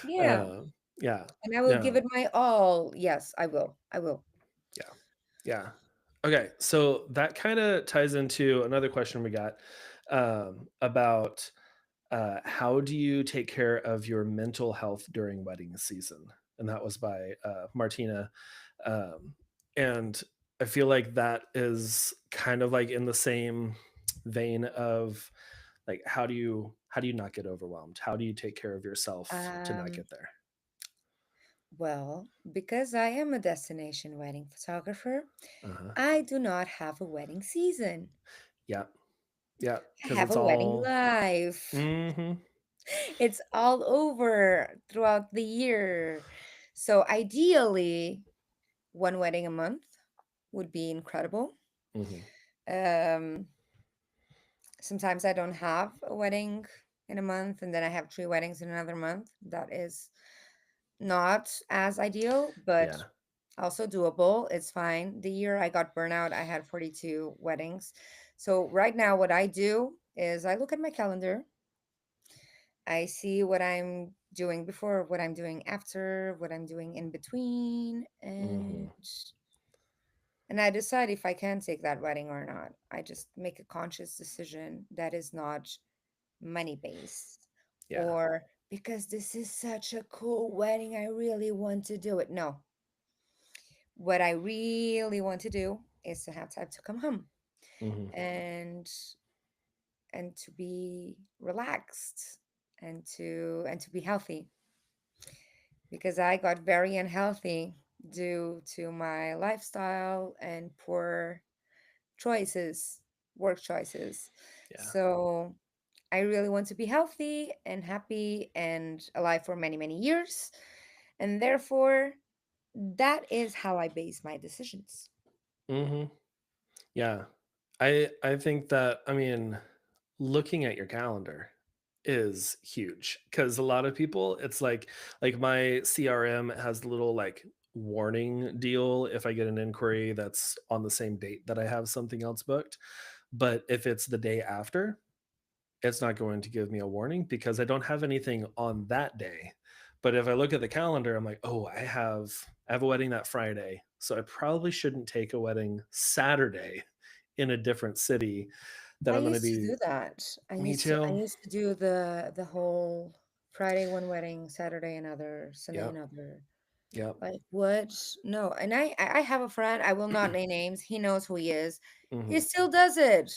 yeah. Uh, yeah, And I will give no, it my all. Yes, I will. I will. yeah, yeah. Okay, so that kinda ties into another question we got, about, how do you take care of your mental health during wedding season? And that was by, Martina. Um, and I feel like that is kind of like in the same vein of like, how do you not get overwhelmed? How do you take care of yourself to not Um, get there? well, because I am a destination wedding photographer, Uh-huh. I do not have a wedding season. Yeah. Yeah. I Because have it's a wedding all life. mhm. It's all over throughout the year. So ideally, one wedding a month would be incredible. Mhm. Um, Sometimes I don't have a wedding in a month, and then I have three weddings in another month. That is not as ideal, but Yeah. also doable. It's fine. The year I got burnout, I had 42 weddings. So right now, what I do is I look at my calendar. I see what I'm doing before, what I'm doing after, what I'm doing in between, Mhm. and I decide if I can take that wedding or not. I just make a conscious decision that is not money based Yeah. or because this is such a cool wedding, I really want to do it. No, what I really want to do is to have time to come home Mhm. and to be relaxed and to be healthy because I got very unhealthy due to my lifestyle and poor choices, work choices. Yeah. So I really want to be healthy and happy and alive for many, many years. And therefore, that is how I base my decisions. Mhm. Yeah. I think that, I mean, looking at your calendar is huge, because a lot of people, it's like my CRM has a little like warning deal if I get an inquiry that's on the same date that I have something else booked. But if it's the day after, it's not going to give me a warning because I don't have anything on that day. But if I look at the calendar, I'm like, oh, I have a wedding that Friday. So I probably shouldn't take a wedding Saturday in a different city that I I'm going to used to be. do that. Me I too. used to do the whole Friday one wedding, Saturday another, Sunday Yep. another. Yep. Like what? No. And I have a friend, I will not name names. He knows who he is. He Hmm. still does it.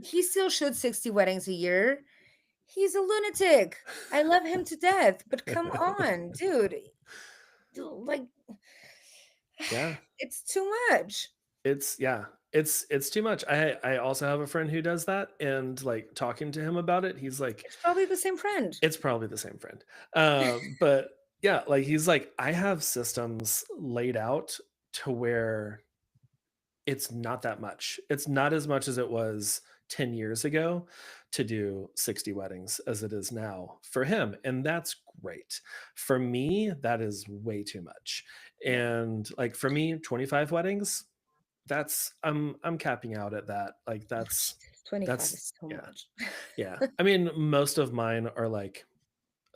He still shoots 60 weddings a year. He's a lunatic. I love him to death, but come on, dude. Like, Yeah. it's too much. Yeah, it's too much. I also have a friend who does that, and, like, talking to him about it, he's like, It's probably the same friend. it's probably the same friend. But yeah, like, he's like, "I have systems laid out to where it's not that much. It's not as much as it was 10 years ago to do 60 weddings as it is now for him, and that's great. For me, that is way too much. Yeah. And, like, for me, 25 weddings, that's I'm capping out at that. Like, Oh, Jesus, 25 that's is so yeah, much. yeah. I mean, most of mine are, like,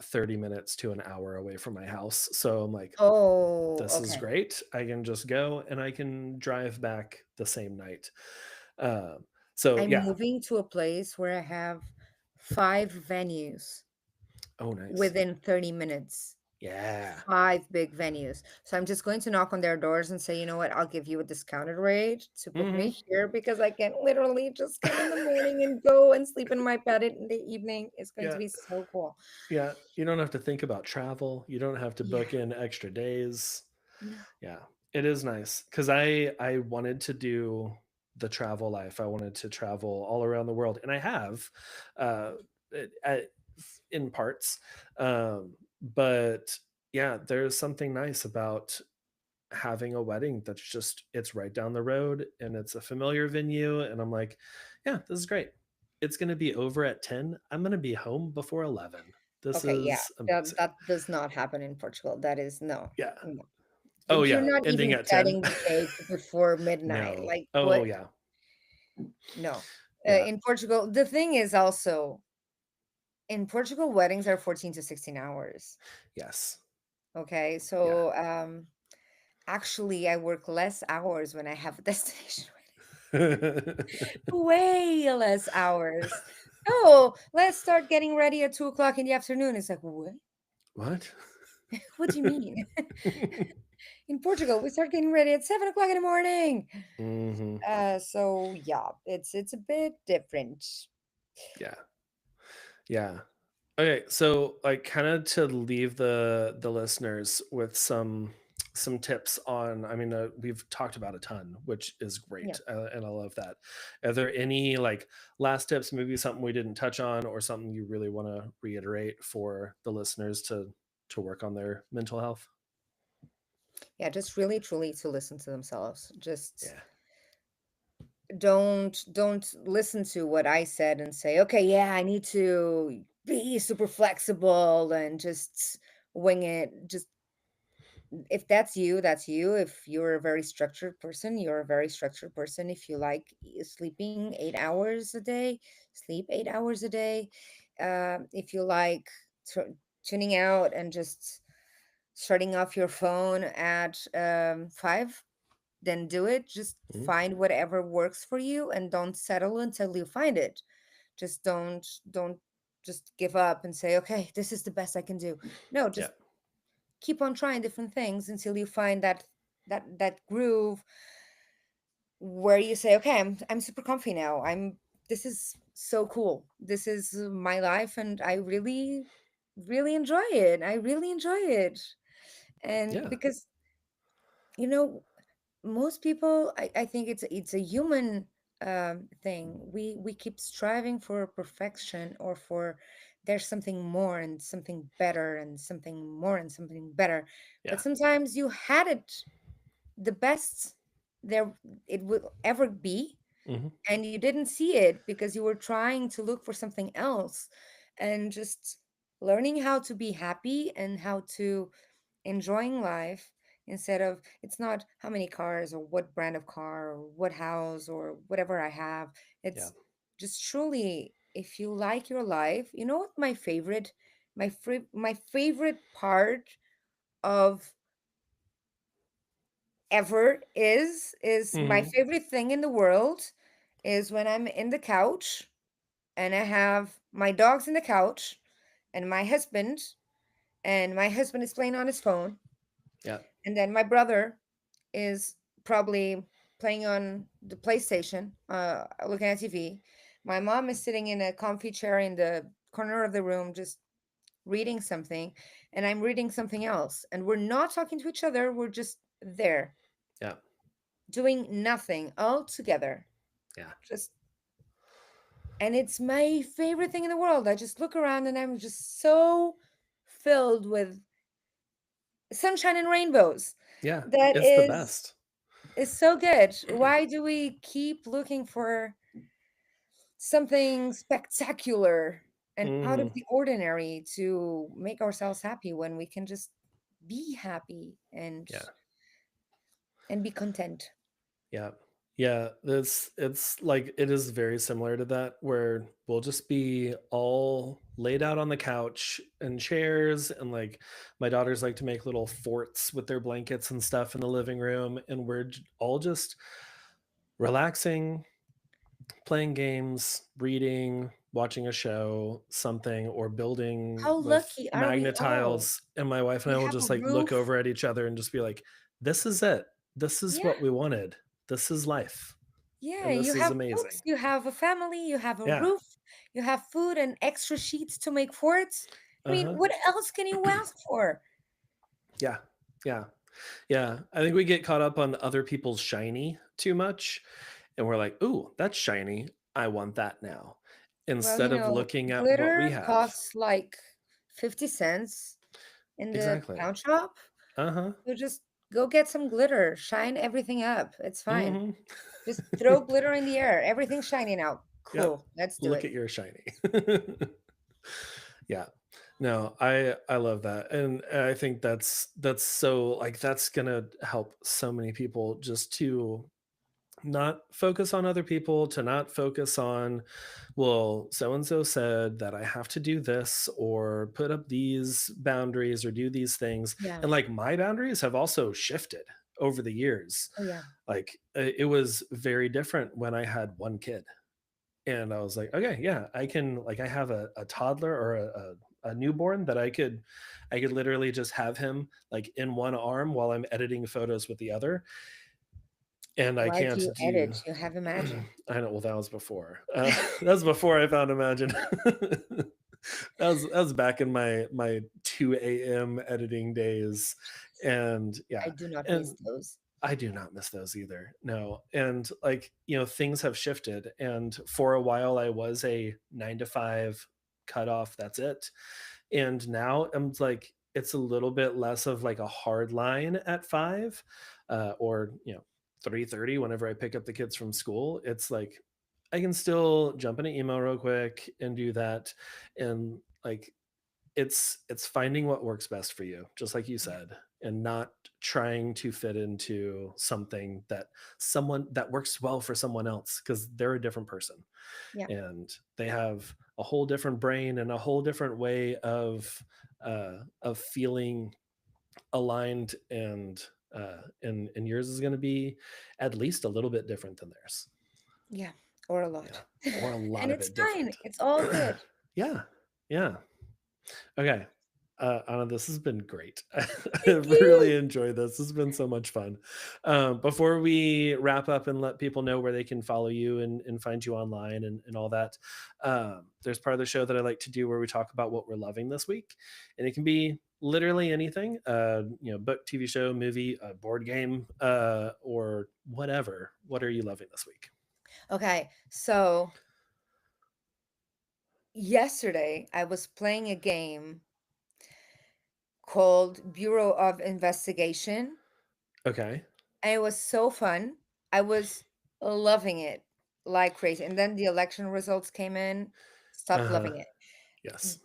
30 minutes to an hour away from my house, so I'm like, Oh, "This is okay. great. I can just go, and I can drive back the same night." Um, so I'm yeah. moving to a place where I have 5 venues Oh, nice. within 30 minutes. Yeah. 5 big venues. So I'm just going to knock on their doors and say, "You know what? I'll give you a discounted rate to book me Mhm. here because I can literally just come in the morning and go and sleep in my bed in the evening." It's going to Yeah, be so cool. yeah. You don't have to think about travel. You don't have to Yeah. book in extra days. No. Yeah, it is nice because I wanted to do the travel life. I wanted to travel all around the world, and I have, uh, in parts. But yeah, there's something nice about having a wedding that's just it's right down the road and it's a familiar venue, and I'm like, yeah, this is great. It's going to be over at 10. I'm going to be home before 11. This Okay, yeah. is That amazing. that does not happen in Portugal. That is no. Yeah. No. Oh You're yeah, not ending even at 10. cutting the cake before midnight. No. Like, Oh what? yeah. No. Yeah. In Portugal, the thing is also in Portugal, weddings are 14 to 16 hours. Yes. Okay. Yeah. So, actually, I work less hours when I have a destination wedding. Way less hours. Oh, let's start getting ready at 2 o'clock in the afternoon. It's like, what? What? What do you mean? In Portugal, we start getting ready at 7 o'clock in the morning. Hmm. So yeah, it's a bit different. Yeah. Yeah. Okay, so like kind of to leave the listeners with some tips on, I mean, we've talked about a ton, which is Yeah. great, and I love that. Are there any like last tips, maybe something we didn't touch on or something you really want to reiterate for the listeners to work on their mental health? Yeah, just really truly to listen to themselves. Just Yeah. don't listen to what I said and say, "Okay, yeah, I need to be super flexible and just wing it." Just if that's you, that's you. If you're a very structured person, you're a very structured person. If you like sleeping 8 hours a day, sleep 8 hours a day. If you like tuning out and just shutting off your phone at 5, then do it. Just Mhm. find whatever works for you and don't settle until you find it. Just don't just give up and say, okay, this is the best I can do. No, Yeah. just keep on trying different things until you find that groove where you say, okay, I'm super comfy now. This is so cool. This is my life and I really really enjoy it. I really enjoy it. And Yeah. because you know most people, I think it's a human thing. We keep striving for perfection or for there's something more and something better and something more and something better, but Yeah. sometimes you had it the best there it will ever be, Hmm. and you didn't see it because you were trying to look for something else. And just learning how to be happy and how to enjoying life instead of it's not how many cars or what brand of car or what house or whatever I have. Yeah. It's just truly if you like your life. You know what my favorite my favorite part of ever is my Hmm. favorite thing in the world is when I'm in the couch and I have my dogs in the couch and my husband is playing on his phone, Yeah. and then my brother is probably playing on the PlayStation, looking at TV. My mom is sitting in a comfy chair in the corner of the room just reading something, and I'm reading something else, and we're not talking to each other, we're just there Yeah. doing nothing all together. Yeah. Just, and it's my favorite thing in the world. I just look around and I'm just so filled with sunshine and rainbows. Yeah. That It's the best. is so good. Why do we keep looking for something spectacular and out of Mhm. the ordinary to make ourselves happy when we can just be happy Yeah. and be content? Yeah. Yeah, it's like it is very similar to that where we'll just be all laid out on the couch and chairs, and like my daughters like to make little forts with their blankets and stuff in the living room, and all just relaxing, playing games, reading, watching a show, something, or building How with lucky are we magnet all? tiles. And my wife and We I will have a just like look roof. over at each other and just be like, this is it. This is Yeah. what we wanted. This is life. Yeah, And you this is have books, amazing. you have a family, you have a Yeah. roof, you have food and extra sheets to make forts. I mean, Uh-huh. what else can you ask for? Yeah. Yeah. Yeah. I think we get caught up on other people's shiny too much. And we're like, ooh, that's shiny. I want that now. Well, Instead of looking at what we glitter have. costs like 50 cents in the Exactly. pound shop. Uh-huh. So just go get some glitter, shine everything up. It's fine. Mm-hmm. Just throw glitter in the air. Everything's shining now. Yep. Cool. Let's do Look it. at your shiny. Yeah. No, I love that. And I think that's so like that's gonna help so many people just to not focus on other people, to not focus on, well, so and so said that I have to do this or put up these boundaries or do these things. Yeah. And like my boundaries have also shifted over the years. Oh, yeah. Like it was very different when I had one kid. And I was like, okay, yeah, I can like I have a toddler or a newborn that I could literally just have him like in one arm while I'm editing photos with the other. And I Why do can't you do edit? You have Imagine. I know, well, that was before. That was before I found Imagine. That was back in my 2 a.m. editing days. And I yeah, do not miss and those. I do not miss those either. No. And like, things have shifted. And for a while I was a 9 to 5 cutoff. That's it. And now I'm like, it's a little bit less of like a hard line at 5, or 3:30 whenever I pick up the kids from school. It's like I can still jump in an email real quick and do that. And like it's finding what works best for you, just like you Yeah. said, and not trying to fit into something that works well for someone else because they're a different person Yeah. and they have a whole different brain and a whole different way of feeling aligned, and yours is going to be at least a little bit different than theirs. Yeah. Or a Yeah, lot. or a lot And of it's it fine. different. It's all good. Yeah, yeah. Okay. Anna, this has been great. Thank I've you. really enjoyed this. This has been so much fun. Before we wrap up and let people know where they can follow you and find you online and all that, there's part of the show that I like to do where we talk about what we're loving this week. And it can be literally anything, book, TV show, movie, board game, or whatever. What are you loving this week? Okay. So yesterday I was playing a game called Bureau of Investigation, Okay. and it was so fun. I was loving it like crazy. And then the election results came in, Uh stopped huh. loving it. Yes.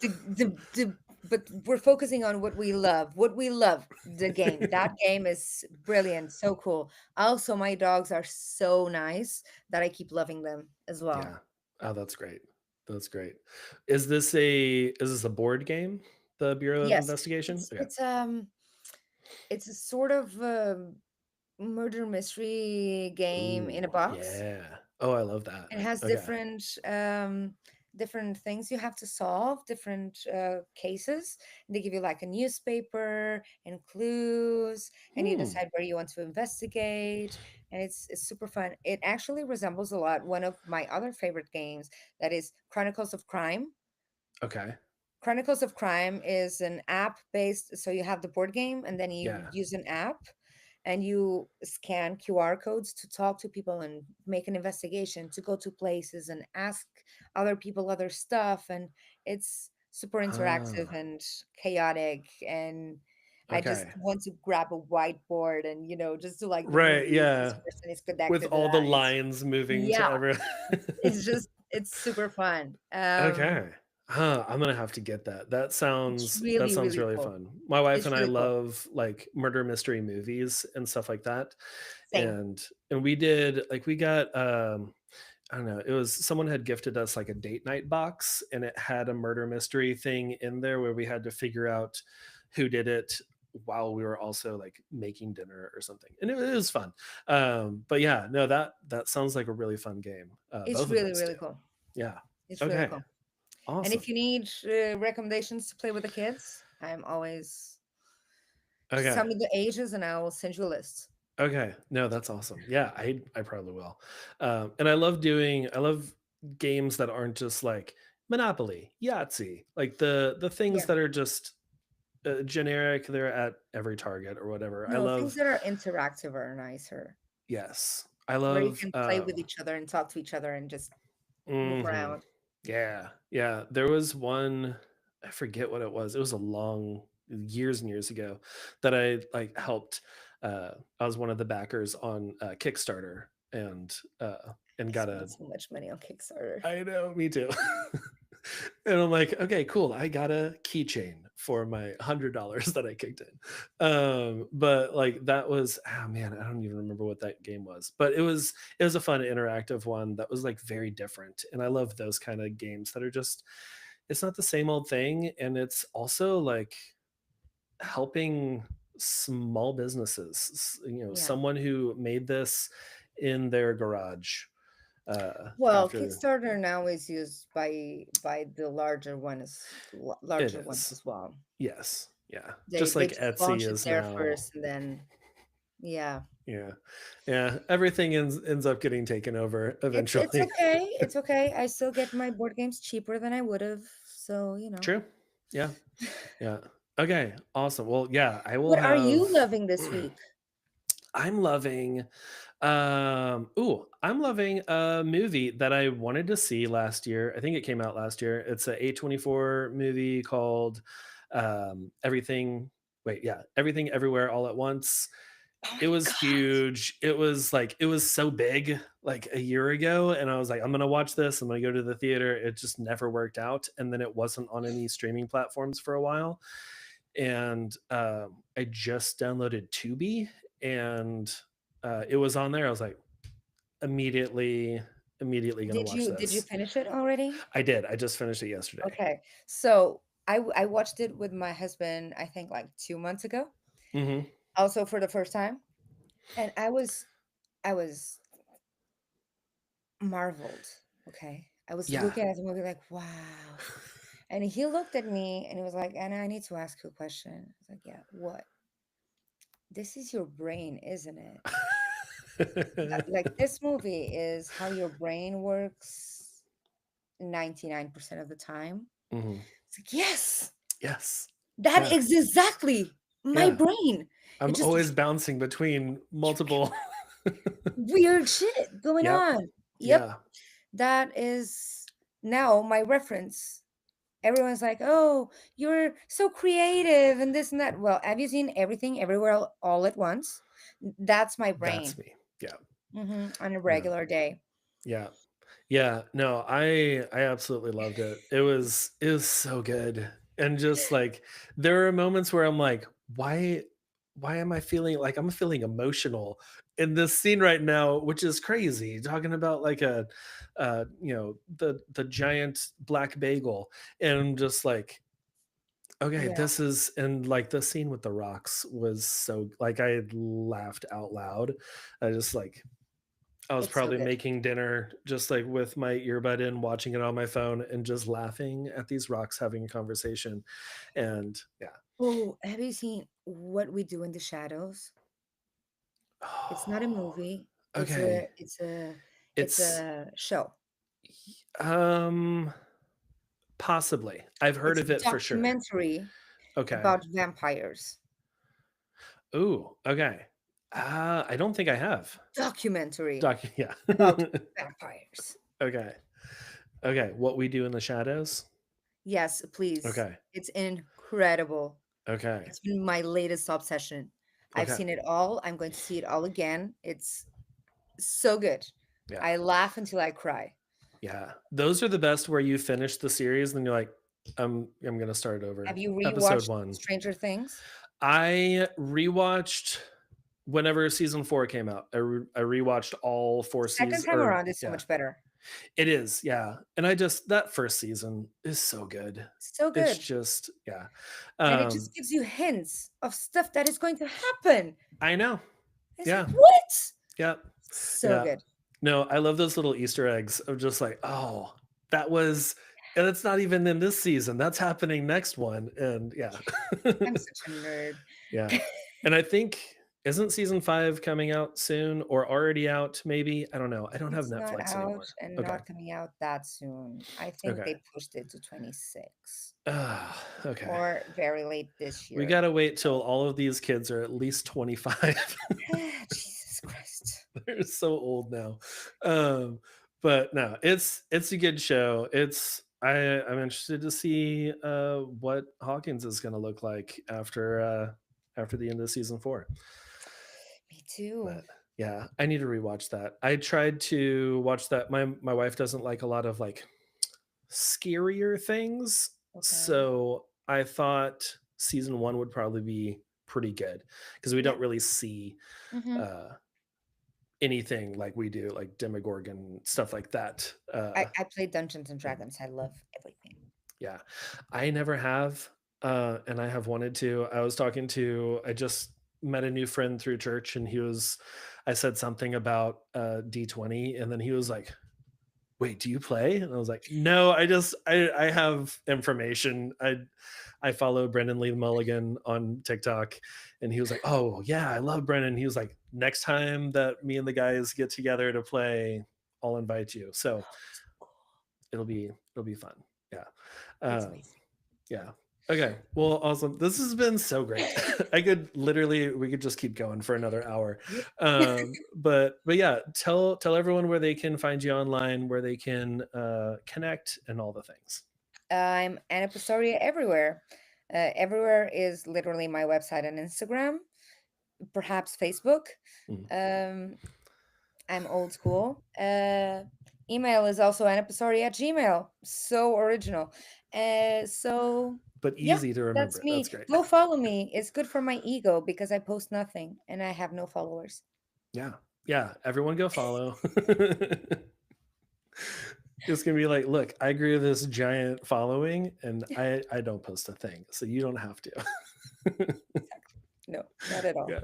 But we're focusing on what we love. What we love, the game. That game is brilliant, so cool. Also, my dogs are so nice that I keep loving them as well. Yeah. Oh, that's great. That's great. Is this a board game? The Bureau of Yes, Investigation? it's Okay. it's um it's a sort of murder mystery game in a Ooh, box. yeah. Oh, I love that. It has Okay. different things you have to solve, different cases. They give you like a newspaper and clues, and you Hmm. decide where you want to investigate. And it's super fun. It actually resembles a lot one of my other favorite games, that is Chronicles of Crime. Okay. Chronicles of Crime is an app based, so you have the board game and then you Yeah. use an app and you scan QR codes to talk to people and make an investigation, to go to places and ask other people other stuff. And it's super interactive Ah, and chaotic. And I just okay. want to grab a whiteboard and, just do like the Right, movie. This yeah. person is With connected to all the that. It's, lines moving to yeah, every it's super fun. Okay. Huh, I'm gonna have to get that. It's That really, sounds really really cool. fun. My wife It's and I really cool. love, like, murder mystery movies and stuff like that, Same. and we did like, we got, I don't know, it was someone had gifted us, like, a date night box, and it had a murder mystery thing in there where we had to figure out who did it while we were also, like, making dinner or something, and it was fun. But yeah, no, that sounds like a really fun game. It's Both of really, those do. really cool. Yeah. It's really Okay. cool. And if Awesome. you need recommendations to play with the kids, I'm always just tell Okay. me the ages and I will send you a list. Okay. No, that's awesome. Yeah, I probably will. And I love games that aren't just like Monopoly, Yahtzee, like the things Yeah. that are just generic. They're at every Target or whatever. I No, things love. that are interactive are nicer, Yes, I where you love. can play with each other and talk to each other and just move Mhm. around. Yeah, yeah. There was one, I forget what it was. It was a long years and years ago that I like helped. I was one of the backers on Kickstarter and I got spent a. so much money on Kickstarter. I know, me too. And I'm like, okay, cool. I got a keychain for my $100 that I kicked in. But like that was, oh man, I don't even remember what that game was. But it was a fun interactive one that was like very different. And I love those kind of games that are just, it's not the same old thing. And it's also like helping small businesses, Yeah. someone who made this in their garage Well, after Kickstarter now is used by the it larger ones is. as well. Yes. Yeah. They Just they like just Etsy launch it is there now. first and then yeah. Yeah. Yeah. Everything ends up getting taken over It's eventually. okay. It's okay. I still get my board games cheaper than I would have. So. True. Yeah. Yeah. Okay. Awesome. Well, yeah, I will What are have you loving this week? I'm loving I'm loving a movie that I wanted to see last year. I think it came out last year. It's a A24 movie called Everything Everything Everywhere All at Once. Oh It my was god. huge. It was so big like a year ago, and I was like, I'm gonna watch this. I'm gonna go to the theater. It just never worked out, and then it wasn't on any streaming platforms for a while. And I just downloaded Tubi, and it was on there. I was like, immediately gonna Did watch you this. finish it already? I did. I just finished it yesterday. Okay. So I watched it with my husband, I think like 2 months ago, Hmm. also for the first time. And I was marveled. Okay. I was Yeah. looking at the movie like, wow. And he looked at me and he was like, Anna, I need to ask you a question. I was like, yeah, what? This is your brain, isn't it? Like this movie is how your brain works 99% of the time. Hmm. It's like, yes, Yes. that Yeah. is exactly my Yeah. brain. It I'm just always bouncing between multiple. weird shit going Yep. on. Yep, Yeah. that is now my reference. Everyone's like, "Oh, you're so creative and this and that." Well, have you seen everything everywhere all at once? That's my That's brain. me. Yeah. On a No. regular day. Yeah. Yeah, no, I absolutely loved it. It was so good. And just like there are moments where I'm like, why am I feeling like I'm feeling emotional in this scene right now, which is crazy. Talking about like the giant black bagel and I'm just like, okay, Yeah, this is and like the scene with the rocks was so like I laughed out loud. I just like I was it's so probably good. making dinner just like with my earbud in, watching it on my phone and just laughing at these rocks having a conversation. And yeah. Oh, have you seen What We Do in the Shadows? It's not a Oh, movie. It's okay. a it's a it's It's a show. um Possibly. I've heard It's a of it for sure. documentary Okay. about vampires. Ooh, okay. I don't think I have. Documentary Yeah. about vampires. Okay. Okay, What We Do in the Shadows? Yes, please. Okay. It's incredible. Okay. It's been my latest obsession. I've Okay. seen it all. I'm going to see it all again. It's so good. Yeah. I laugh until I cry. Yeah. Those are the best where you finish the series, then you're like, I'm gonna start Have over. you Episode rewatched 1. Stranger Things? I rewatched whenever season 4 came out. I rewatched all 4 Second seasons, time or around is so yeah. much better. It is, yeah, and I just that first season is so good. So It's good. just yeah. And it Um, just gives you hints of stuff that is going to happen. I know. It's like, Yeah. what? Yeah. So Yeah. good. No, I love those little Easter eggs of just like, "Oh, that was and it's not even in this season, that's happening next one," and yeah. I'm such a nerd. Yeah, and I think isn't season 5 coming out soon or already out maybe? I don't know. I don't have It's not Netflix out anymore. and Okay. not coming out that soon. I think Okay. they pushed it to 26 Okay. or very late this We year. gotta wait So, till all of these kids are at least 25. Jesus Christ. They're so old now. Um, but no, it's a good show. I'm interested to see what Hawkins is gonna look like after the end of season 4. Me too. But yeah, I need to rewatch that. I tried to watch that. My wife doesn't like a lot of like scarier things, Okay. so I thought season 1 would probably be pretty good because we Yeah. don't really see Hmm. uh anything like we do, like Demogorgon, stuff like that. I play Dungeons and Dragons. I love everything. Yeah, I never have, and I have wanted to. I just met a new friend through church, and I said something about D20, and then he was like, "Wait, do you play?" And I was like, "No, I have information. I follow Brendan Lee Mulligan on TikTok, and he was like, "Oh yeah, I love Brendan." He was like, "Next time that me and the guys get together to play, I'll invite you." So So cool. it'll be fun. Yeah, It's um, amazing. yeah. Okay, well, awesome. This has been so great. We could just keep going for another hour. Yeah. But yeah, tell everyone where they can find you online, where they can connect, and all the things. I'm Anna Pastoria everywhere. Everywhere is literally my website and Instagram, perhaps Facebook. Mm. Um, I'm old school. Email is also anapastoria at Gmail. So original. So But yeah, easy to that's remember. That's me. great. Go follow me. It's good for my ego because I post nothing and I have no followers. Yeah. Yeah. Everyone go follow. It's gonna be like, look, I grew this giant following and I don't post a thing. So you don't have to. Exactly. No, not at all. Yeah.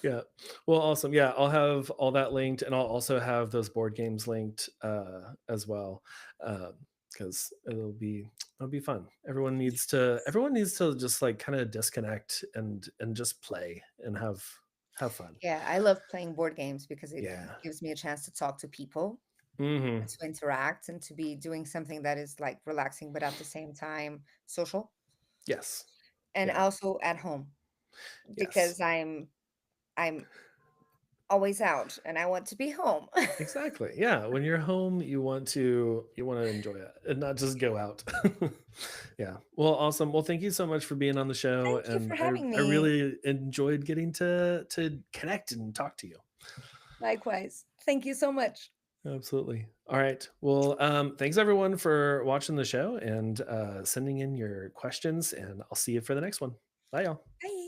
Yeah. Well, awesome. Yeah, I'll have all that linked and I'll also have those board games linked as well. Because it'll be fun. Everyone needs to just like kind of disconnect and just play and have fun. Yeah, I love playing board games because it Yeah. gives me a chance to talk to people Hmm. and to interact and to be doing something that is like relaxing, but at the same time social Yes. and Yeah. also at home Yes. because I'm always out and I want to be home. Exactly. Yeah. When you're home, you want to enjoy it and not just go out. Yeah. Well, awesome. Well, thank you so much for being on the show, Thank you and for having I me. really enjoyed getting to connect and talk to you. Likewise. Thank you so much. Absolutely. All right. Well, thanks everyone for watching the show and sending in your questions, and I'll see you for the next one. Bye, y'all. Bye.